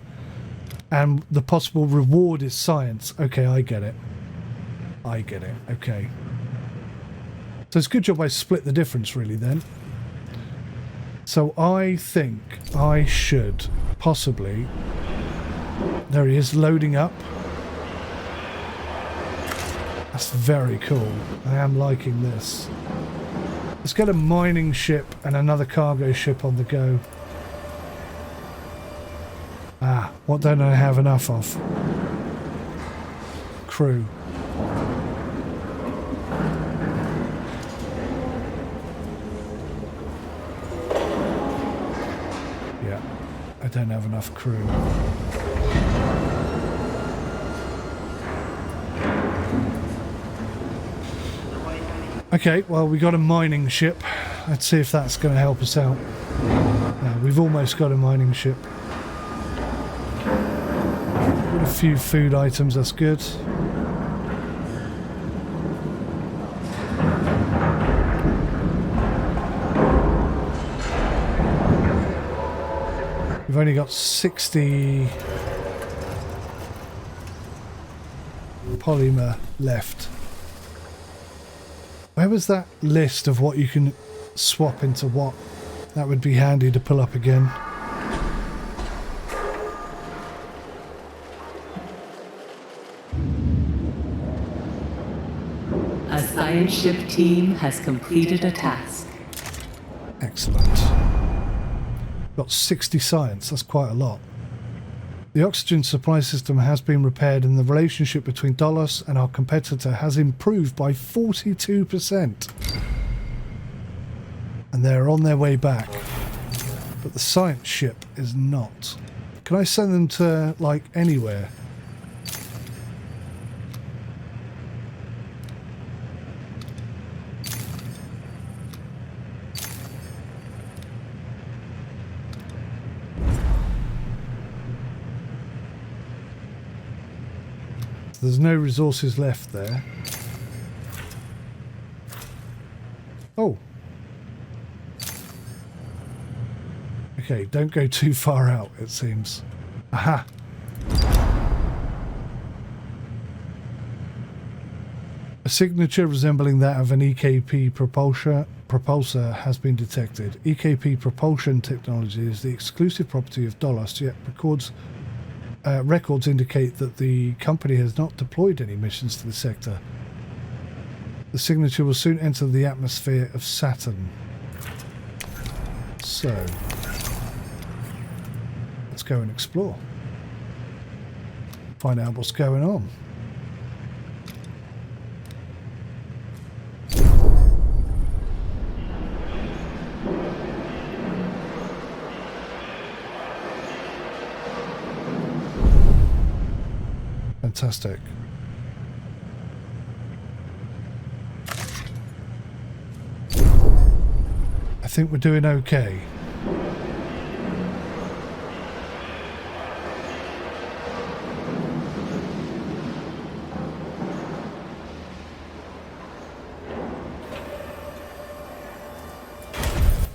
and the possible reward is science. Okay, I get it. I get it. Okay. So it's a good job I split the difference, really, then. So I think I should possibly... there he is, loading up. That's very cool. I am liking this. Let's get a mining ship and another cargo ship on the go. Ah, what don't I have enough of? Crew. Yeah, I don't have enough crew. Okay, well, we got a mining ship. Let's see if that's going to help us out. We've almost got a mining ship. Got a few food items, that's good. We've only got 60 polymer left. Where was that list of what you can swap into what? That would be handy to pull up again. A science ship team has completed a task. Excellent. Got 60 science, that's quite a lot. The oxygen supply system has been repaired and the relationship between Dolos and our competitor has improved by 42%. And they're on their way back. But the science ship is not. Can I send them to, like, anywhere? There's no resources left there. Oh. Okay, don't go too far out, it seems. Aha. A signature resembling that of an EKP propulsor has been detected. EKP propulsion technology is the exclusive property of Dolos, yet records indicate that the company has not deployed any missions to the sector. The signature will soon enter the atmosphere of Saturn. So, let's go and explore. Find out what's going on. Fantastic. I think we're doing okay.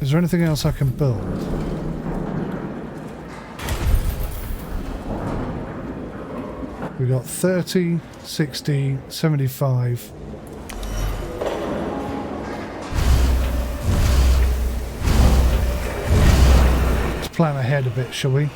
Is there anything else I can build? We got 30, 60, 75. Let's plan ahead a bit, shall we?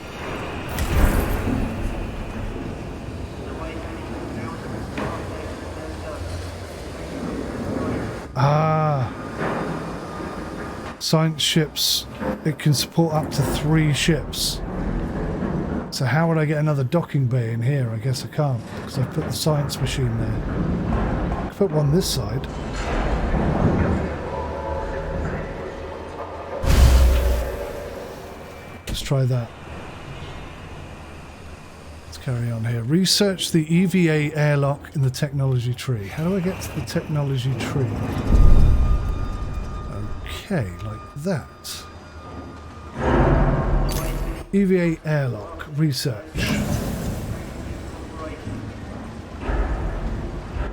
Science ships, it can support up to 3 ships. So how would I get another docking bay in here? I guess I can't, because I've put the science machine there. I'll put one this side. Let's try that. Let's carry on here. Research the EVA airlock in the technology tree. How do I get to the technology tree? Okay, like that. EVA airlock. Research.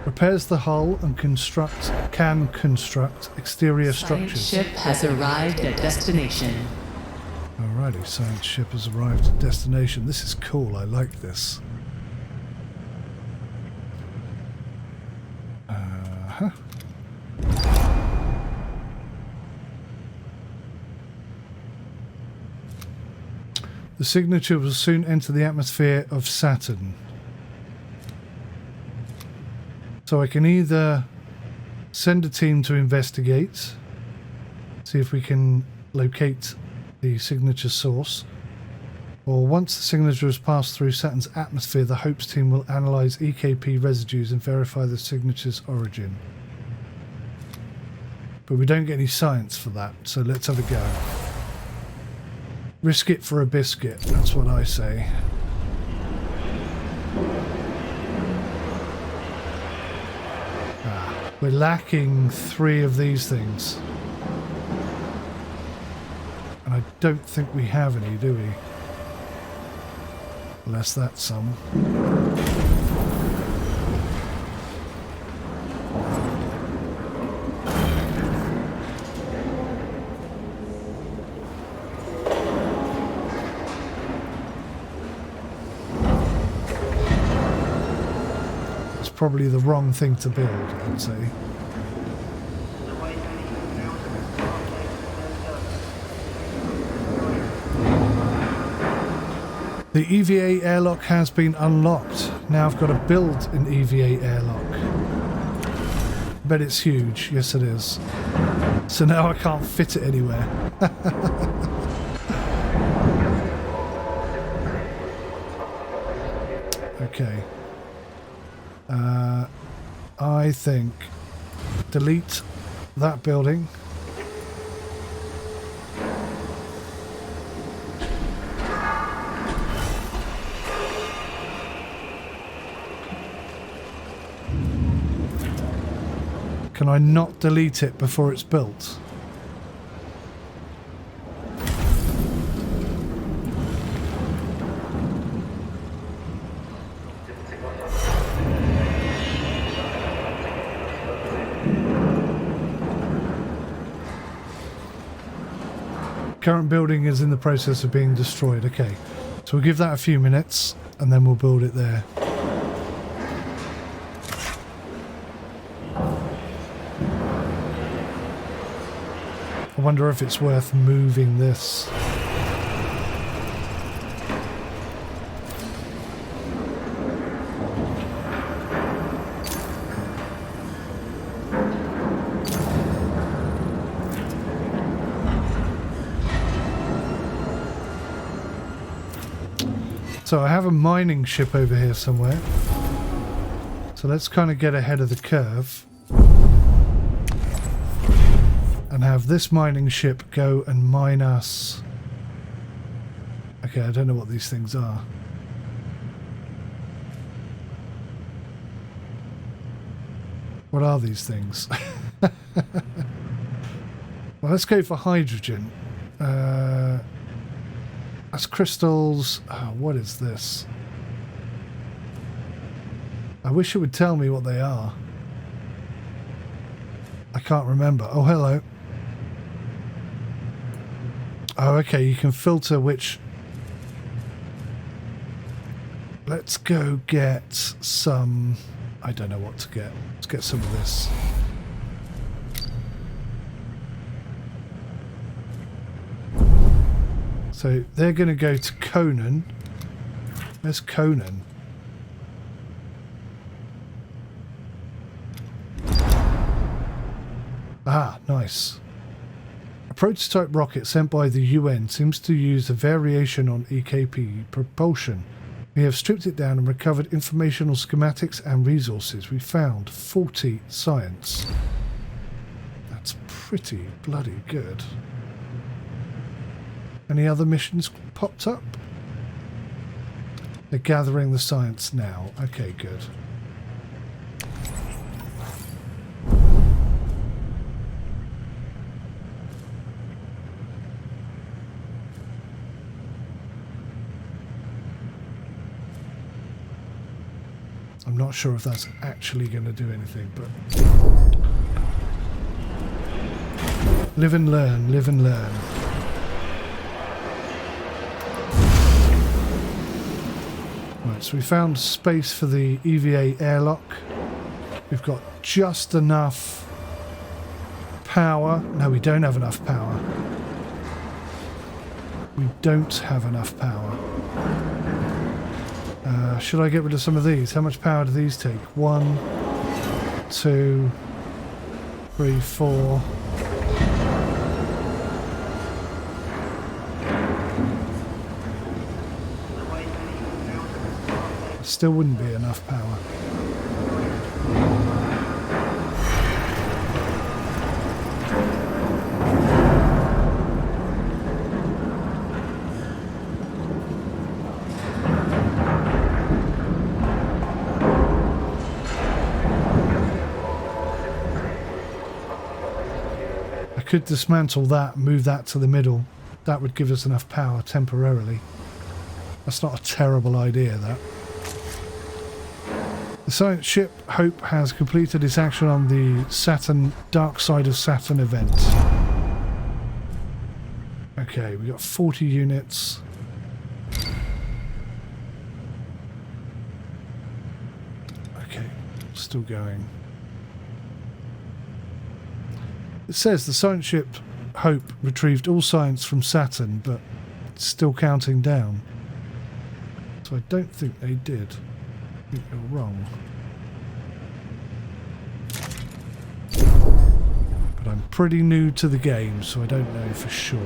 Repairs the hull and can construct exterior structures. Science ship has arrived at destination. Alrighty, science ship has arrived at destination. This is cool, I like this. The signature will soon enter the atmosphere of Saturn. So I can either send a team to investigate, see if we can locate the signature source, or once the signature has passed through Saturn's atmosphere, the HOPES team will analyze EKP residues and verify the signature's origin. But we don't get any science for that, so let's have a go. Risk it for a biscuit, that's what I say. We're lacking 3 of these things. And I don't think we have any, do we? Unless that's some. Probably the wrong thing to build, I'd say. The EVA airlock has been unlocked. Now I've got to build an EVA airlock. Bet it's huge. Yes, it is. So now I can't fit it anywhere. Okay. I think delete that building. Can I not delete it before it's built? Current building is in the process of being destroyed. Okay, so we'll give that a few minutes and then we'll build it there. I wonder if it's worth moving this. So I have a mining ship over here somewhere. So let's kind of get ahead of the curve. And have this mining ship go and mine us. Okay, I don't know what these things are. What are these things? Well, let's go for hydrogen. That's crystals. Oh, what is this? I wish it would tell me what they are. I can't remember. Oh, hello. Oh, okay, you can filter which... Let's go get some... I don't know what to get. Let's get some of this. So they're going to go to Conan. Where's Conan? Ah, nice. prototype rocket sent by the UN seems to use a variation on EKP propulsion. We have stripped it down and recovered informational schematics and resources. We found 40 science. That's pretty bloody good. Any other missions popped up? They're gathering the science now. Okay, good. I'm not sure if that's actually going to do anything, but live and learn, live and learn. Right, so we found space for the EVA airlock. We've got just enough power. No, we don't have enough power. We don't have enough power. Should I get rid of some of these? How much power do these take? 1, 2, 3, 4. Still wouldn't be enough power. Could dismantle that, move that to the middle. That would give us enough power temporarily. That's not a terrible idea, that. The science ship Hope has completed its action on the Saturn Dark Side of Saturn event. Okay, we got 40 units. Okay, still going. It says the science ship Hope retrieved all science from Saturn, but it's still counting down. So I don't think they did. I think you're wrong. But I'm pretty new to the game, so I don't know for sure.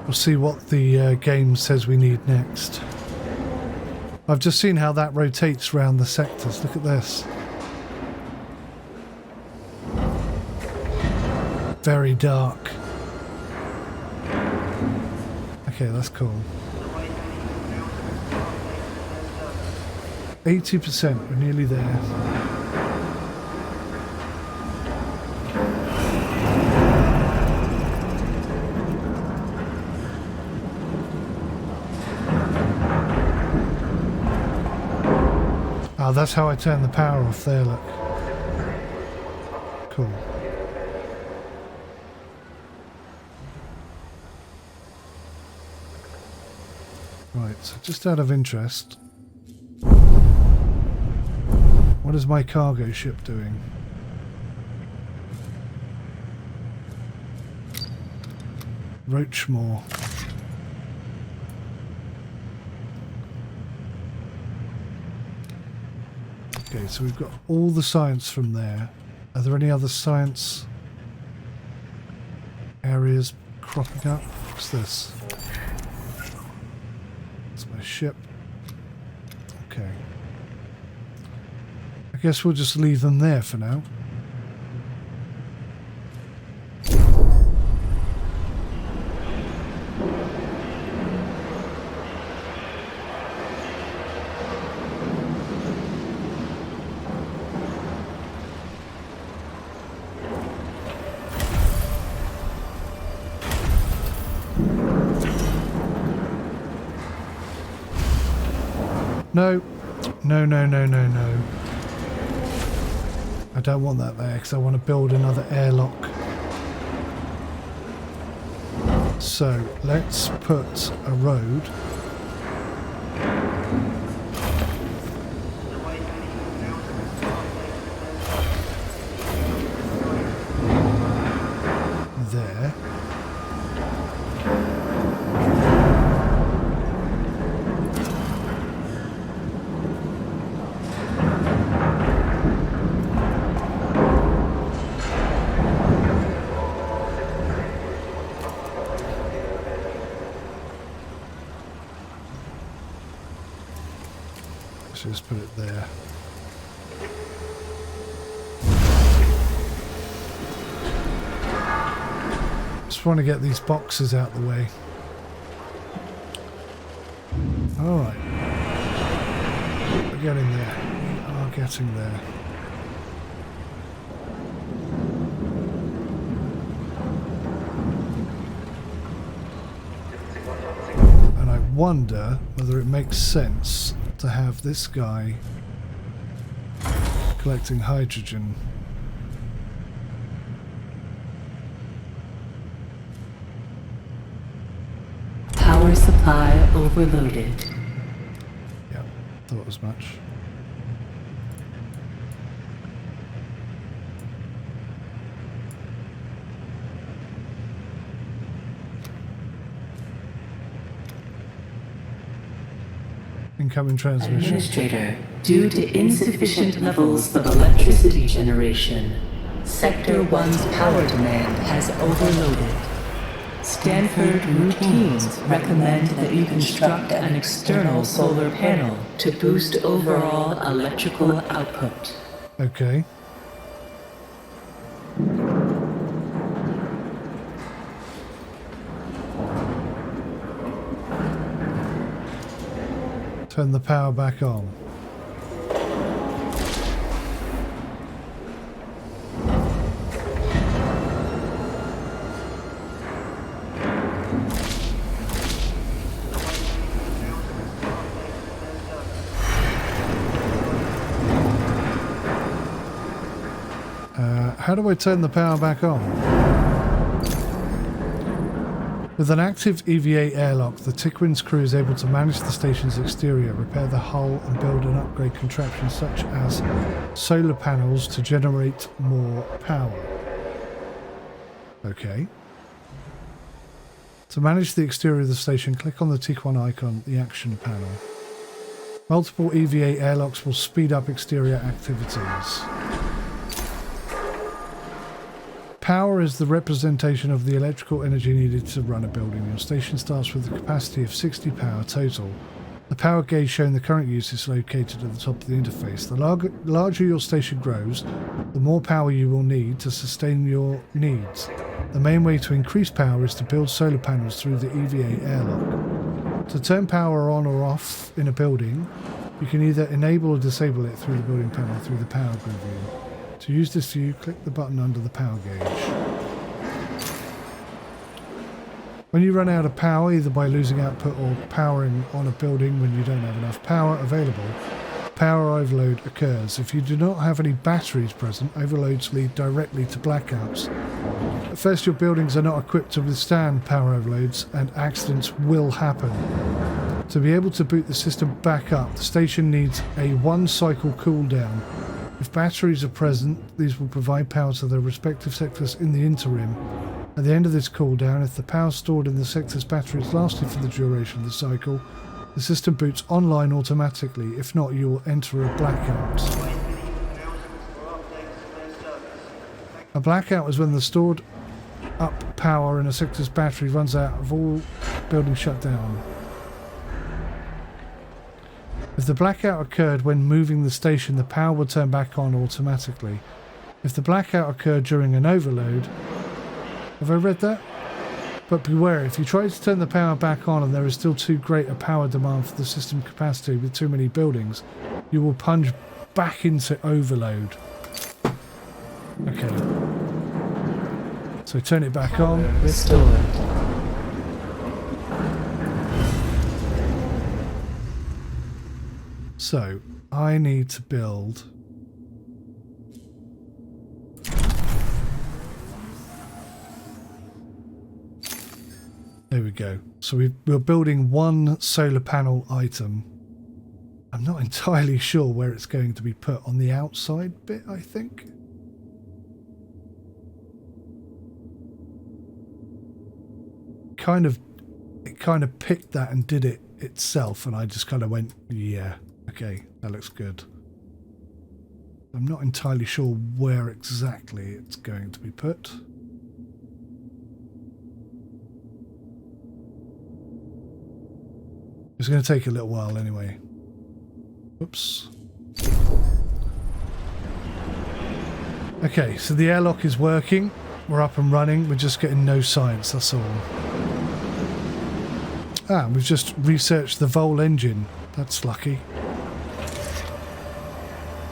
We'll see what the game says we need next. I've just seen how that rotates around the sectors. Look at this. Very dark. Okay, that's cool. 80%, we're nearly there. Oh, that's how I turn the power off there, look. Cool. Right, so just out of interest, what is my cargo ship doing? Roachmore. Okay, so we've got all the science from there. Are there any other science areas cropping up? What's this? It's my ship. Okay. I guess we'll just leave them there for now. No, no, no, no, no, no. I don't want that there because I want to build another airlock. So let's put a road. Actually, let's put it there. Just want to get these boxes out the way. Alright. We're getting there. We are getting there. And I wonder whether it makes sense to have this guy collecting hydrogen. Power supply overloaded. Yeah, thought as much. Incoming transmission. Administrator, due to insufficient levels of electricity generation, Sector 1's power demand has overloaded. Stanford routines recommend that you construct an external solar panel to boost overall electrical output. Okay. Turn the power back on. How do I turn the power back on? With an active EVA airlock, the 𝗂𝐒𝐦 crew is able to manage the station's exterior, repair the hull and build and upgrade contraptions such as solar panels to generate more power. Okay. To manage the exterior of the station, click on the 𝗂𝐒𝐦 icon, the action panel. Multiple EVA airlocks will speed up exterior activities. Power is the representation of the electrical energy needed to run a building. Your station starts with a capacity of 60 power total. The power gauge showing the current use is located at the top of the interface. The larger your station grows, the more power you will need to sustain your needs. The main way to increase power is to build solar panels through the EVA airlock. To turn power on or off in a building, you can either enable or disable it through the building panel through the power grid view. To use this view, click the button under the power gauge. When you run out of power, either by losing output or powering on a building when you don't have enough power available, power overload occurs. If you do not have any batteries present, overloads lead directly to blackouts. At first, your buildings are not equipped to withstand power overloads, and accidents will happen. To be able to boot the system back up, the station needs a 1-cycle cooldown. If batteries are present, these will provide power to their respective sectors in the interim. At the end of this cooldown, if the power stored in the sector's batteries lasted for the duration of the cycle, the system boots online automatically. If not, you will enter a blackout. A blackout is when the stored up power in a sector's battery runs out of all buildings shut down. If the blackout occurred when moving the station, the power will turn back on automatically. If the blackout occurred during an overload... Have I read that? But beware, if you try to turn the power back on and there is still too great a power demand for the system capacity with too many buildings, you will plunge back into overload. Okay. So turn it back on. Restored. So, I need to build... There we go. So we're building one solar panel item. I'm not entirely sure where it's going to be put. On the outside bit, I think. It kind of picked that and did it itself, and I just kind of went, yeah. Okay, that looks good. I'm not entirely sure where exactly it's going to be put. It's going to take a little while anyway. Whoops. Okay, so the airlock is working. We're up and running. We're just getting no science, that's all. Ah, we've just researched the 𝐒𝐬𝐦 engine. That's lucky.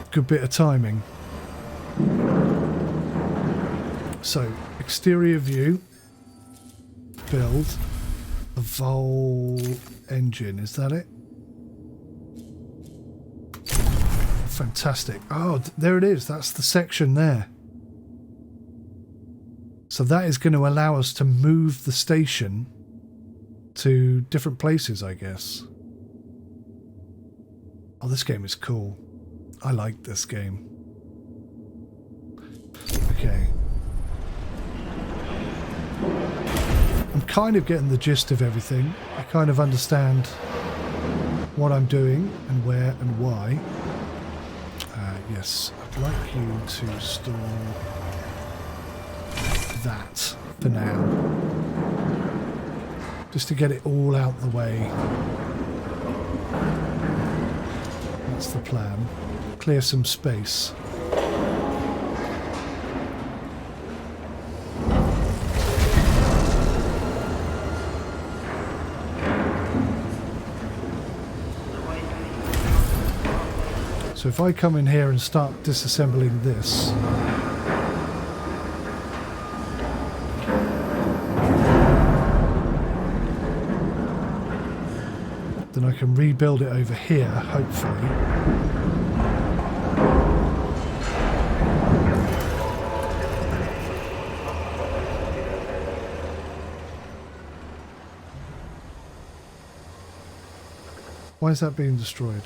Good bit of timing. So, exterior view. Build. The 𝐒𝐬𝐦 engine. Is that it? Fantastic. Oh, there it is. That's the section there. So that is going to allow us to move the station to different places, I guess. Oh, this game is cool. I like this game. Okay. I'm kind of getting the gist of everything. I kind of understand what I'm doing and where and why. Yes, I'd like you to store that for now. Just to get it all out the way. That's the plan. Clear some space. So if I come in here and start disassembling this, then I can rebuild it over here, hopefully. Why is that being destroyed?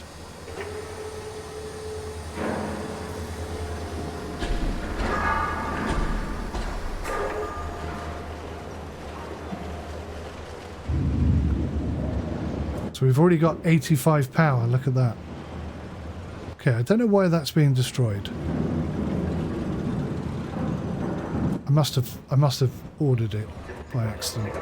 So we've already got 85 power, look at that. Okay, I don't know why that's being destroyed. I must have ordered it by accident.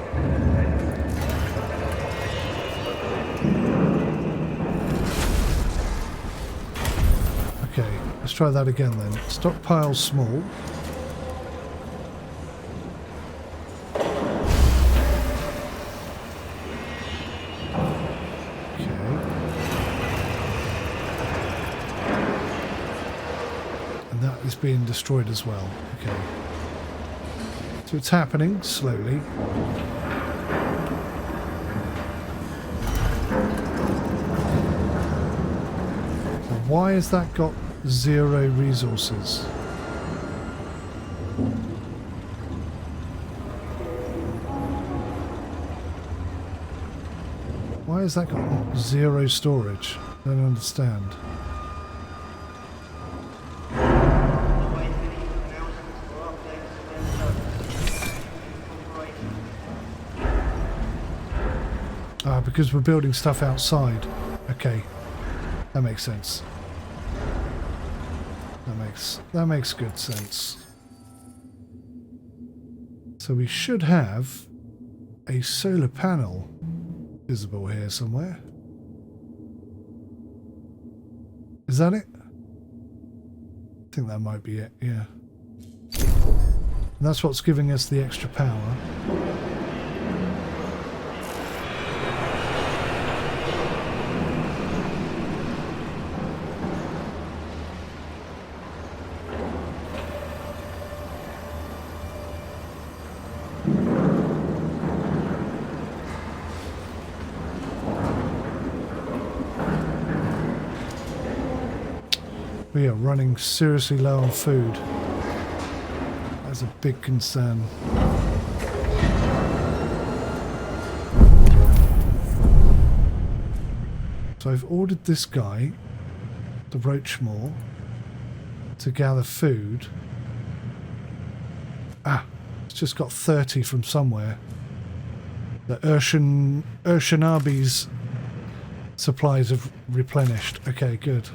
Okay, let's try that again then. Stockpile small. Being destroyed as well. Okay. So it's happening slowly. Why has that got 0 resources? Why has that got 0 storage? I don't understand. Because we're building stuff outside. Okay, that makes sense. That makes good sense. So we should have a solar panel visible here somewhere. Is that it? I think that might be it, yeah. And that's what's giving us the extra power. We are running seriously low on food. That's a big concern. So I've ordered this guy, the 𝗏𝗏𝗀𝗏, to gather food. Ah, it's just got 30 from somewhere. The 𝗤𝗏𝗬𝐵's supplies have replenished. Okay, good.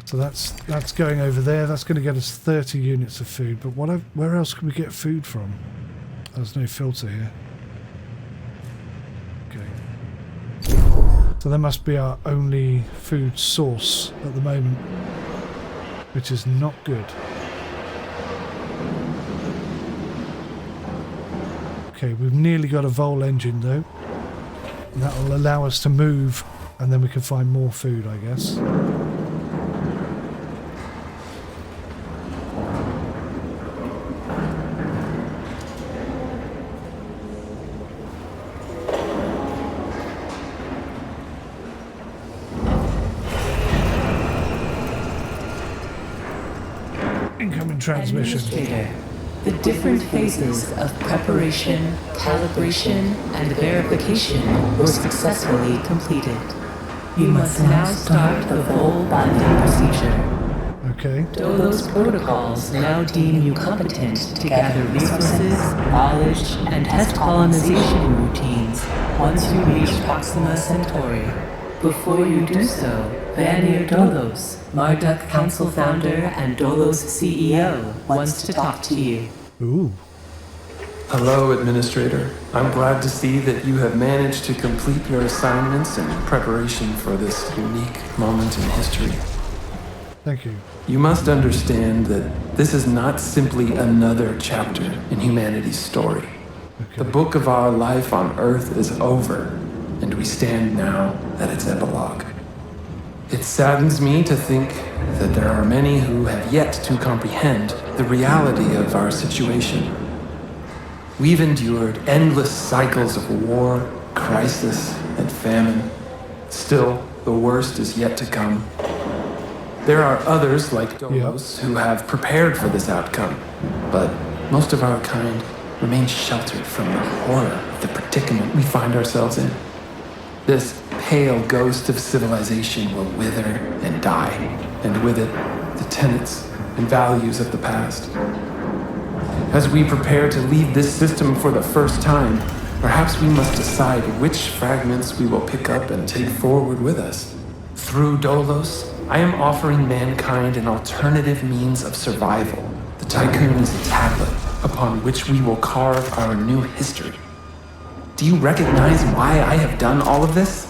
So that's going over there. That's going to get us 30 units of food. But where else can we get food from? There's no filter here. Okay. So that must be our only food source at the moment, which is not good. Okay, we've nearly got a Vol engine though. And that will allow us to move, and then we can find more food, I guess. Incoming transmission. Administrator, the different phases of preparation, calibration, and verification were successfully completed. You must now start the full bonding procedure. Okay. Dolos protocols now deem you competent to gather resources, knowledge, and test colonization routines once you reach Proxima Centauri. Before you do so, Vanir Dolos, Marduk Council founder and Dolos CEO, wants to talk to you. Ooh. Hello, Administrator. I'm glad to see that you have managed to complete your assignments in preparation for this unique moment in history. Thank you. You must understand that this is not simply another chapter in humanity's story. Okay. The book of our life on Earth is over, and we stand now at its epilogue. It saddens me to think that there are many who have yet to comprehend the reality of our situation. We've endured endless cycles of war, crisis, and famine. Still, the worst is yet to come. There are others like Dolos who have prepared for this outcome, but most of our kind remain sheltered from the horror of the predicament we find ourselves in. This pale ghost of civilization will wither and die, and with it, the tenets and values of the past. As we prepare to leave this system for the first time, perhaps we must decide which fragments we will pick up and take forward with us. Through Dolos, I am offering mankind an alternative means of survival. The Tycoon is a tablet upon which we will carve our new history. Do you recognize why I have done all of this?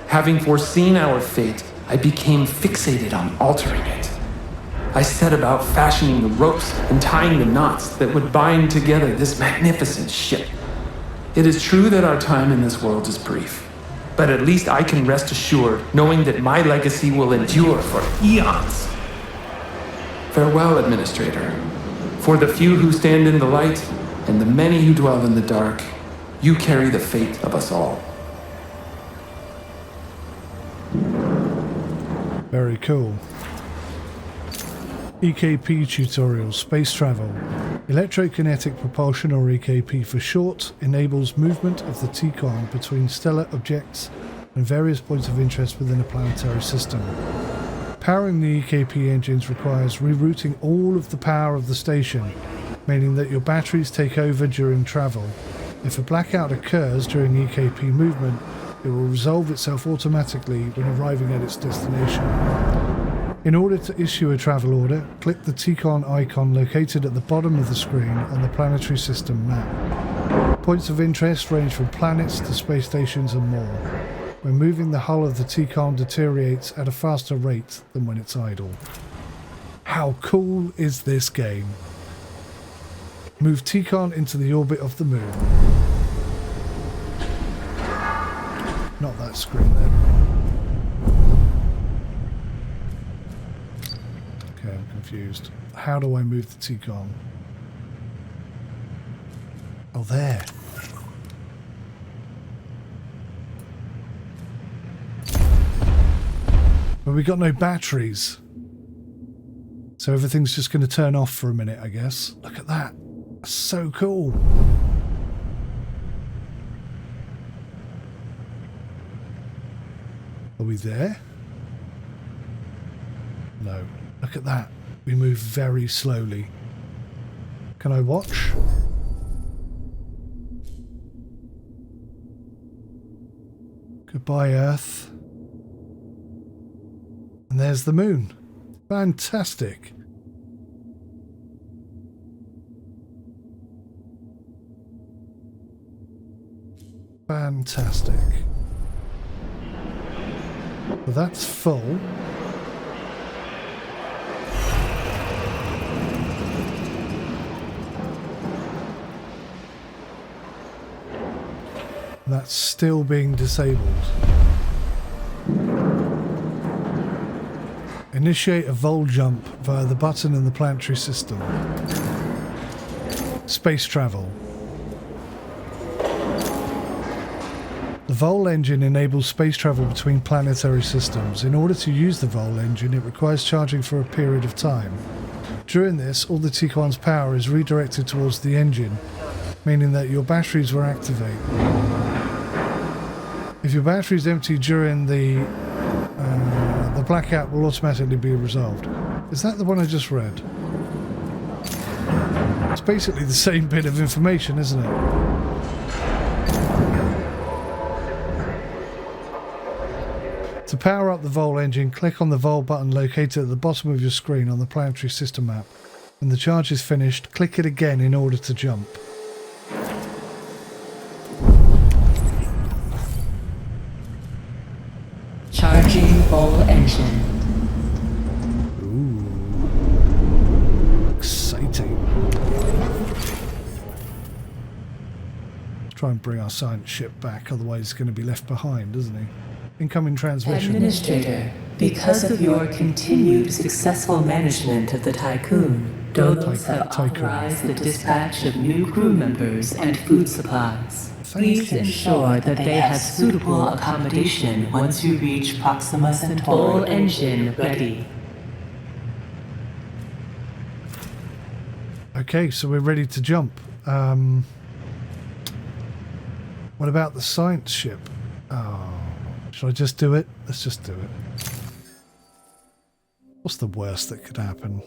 Having foreseen our fate, I became fixated on altering it. I set about fashioning the ropes and tying the knots that would bind together this magnificent ship. It is true that our time in this world is brief, but at least I can rest assured knowing that my legacy will endure for eons. Farewell, Administrator. For the few who stand in the light and the many who dwell in the dark, you carry the fate of us all. Very cool. EKP tutorial, space travel. Electrokinetic propulsion, or EKP for short, enables movement of the 𝗂𝐂𝐸𝐿 between stellar objects and various points of interest within a planetary system. Powering the EKP engines requires rerouting all of the power of the station, meaning that your batteries take over during travel. If a blackout occurs during EKP movement, it will resolve itself automatically when arriving at its destination. In order to issue a travel order, click the 𝗂𝐂𝐸𝐿 icon located at the bottom of the screen on the planetary system map. Points of interest range from planets to space stations and more. When moving, the hull of the 𝗂𝐂𝐸𝐿 deteriorates at a faster rate than when it's idle. How cool is this game? Move 𝗂𝐂𝐸𝐿 into the orbit of the moon. Not that screen then. Okay, I'm confused. How do I move the 𝗂𝐂𝐸𝐿? Oh, there. But we got no batteries. So everything's just going to turn off for a minute, I guess. Look at that. That's so cool. Are we there? No. Look at that. We move very slowly. Can I watch? Goodbye, Earth. And there's the moon. Fantastic. Fantastic. Well, that's full. That's still being disabled. Initiate a vol jump via the button in the planetary system. Space travel. The vol engine enables space travel between planetary systems. In order to use the vol engine, it requires charging for a period of time. During this, all the 𝐒𝐄𝐲 power is redirected towards the engine, meaning that your batteries will activate. If your battery is empty during the blackout will automatically be resolved. Is that the one I just read? It's basically the same bit of information, isn't it? To power up the vol engine, click on the vol button located at the bottom of your screen on the planetary system map. When the charge is finished, click it again in order to jump. Charging vol engine. Ooh. Exciting. Let's try and bring our science ship back, otherwise he's going to be left behind, isn't he? Incoming transmission. Administrator, because of your continued successful management of the Tycoon, Dolos have authorized the dispatch of new crew members and food supplies. Please ensure that they have suitable accommodation once you reach Proxima Centauri. Vol engine ready. Okay, so we're ready to jump. What about the science ship? Oh, should I just do it? Let's just do it. What's the worst that could happen?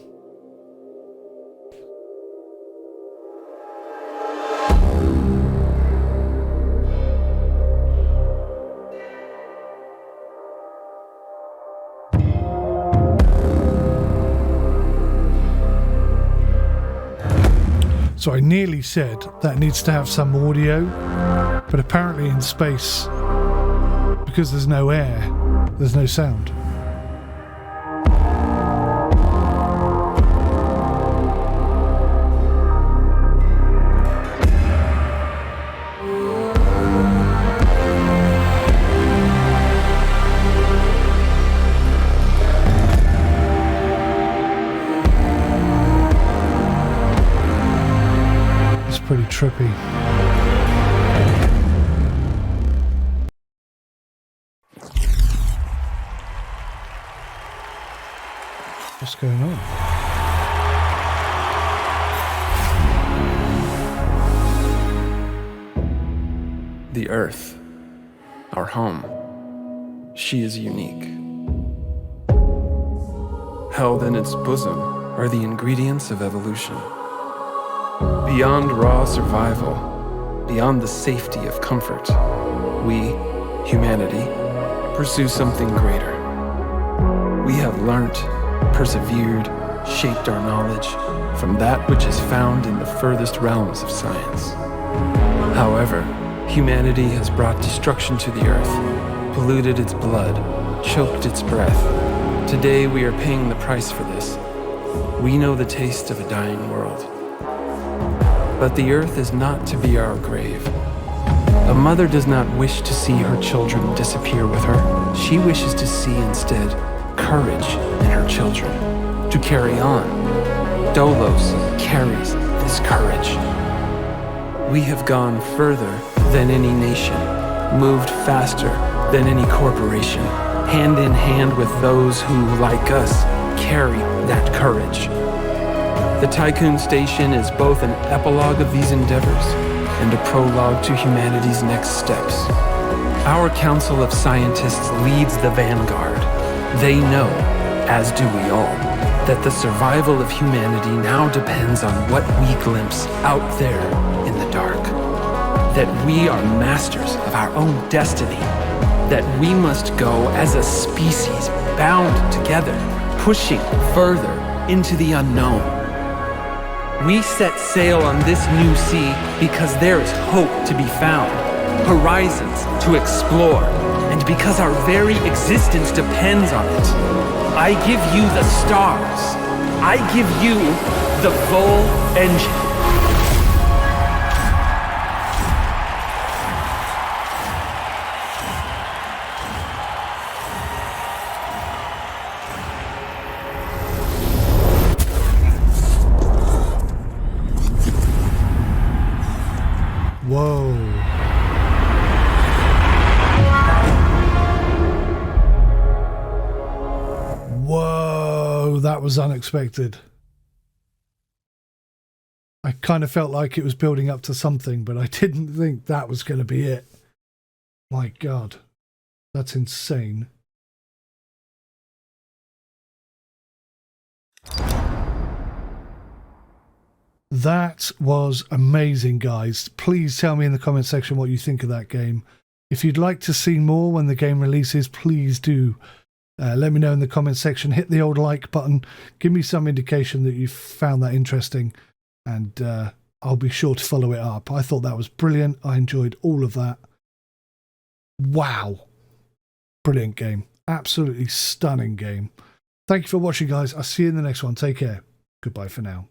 So I nearly said that needs to have some audio, but apparently in space, because there's no air, there's no sound. Pretty trippy. What's going on? The Earth, our home, she is unique. Held in its bosom are the ingredients of evolution. Beyond raw survival, beyond the safety of comfort, we, humanity, pursue something greater. We have learnt, persevered, shaped our knowledge from that which is found in the furthest realms of science. However, humanity has brought destruction to the earth, polluted its blood, choked its breath. Today we are paying the price for this. We know the taste of a dying world. But the earth is not to be our grave. A mother does not wish to see her children disappear with her. She wishes to see instead courage in her children, to carry on. Dolos carries this courage. We have gone further than any nation, moved faster than any corporation, hand in hand with those who, like us, carry that courage. The Tycoon Station is both an epilogue of these endeavors and a prologue to humanity's next steps. Our Council of Scientists leads the vanguard. They know, as do we all, that the survival of humanity now depends on what we glimpse out there in the dark. That we are masters of our own destiny. That we must go as a species bound together, pushing further into the unknown. We set sail on this new sea because there is hope to be found, horizons to explore, and because our very existence depends on it. I give you the stars. I give you the full engine. Whoa. Whoa, that was unexpected. I kind of felt like it was building up to something, but I didn't think that was going to be it. My God, that's insane. That was amazing, guys. Please tell me in the comment section what you think of that game. If you'd like to see more when the game releases, please do. Let me know in the comment section. Hit the old like button. Give me some indication that you found that interesting, and I'll be sure to follow it up. I thought that was brilliant. I enjoyed all of that. Wow. Brilliant game. Absolutely stunning game. Thank you for watching, guys. I'll see you in the next one. Take care. Goodbye for now.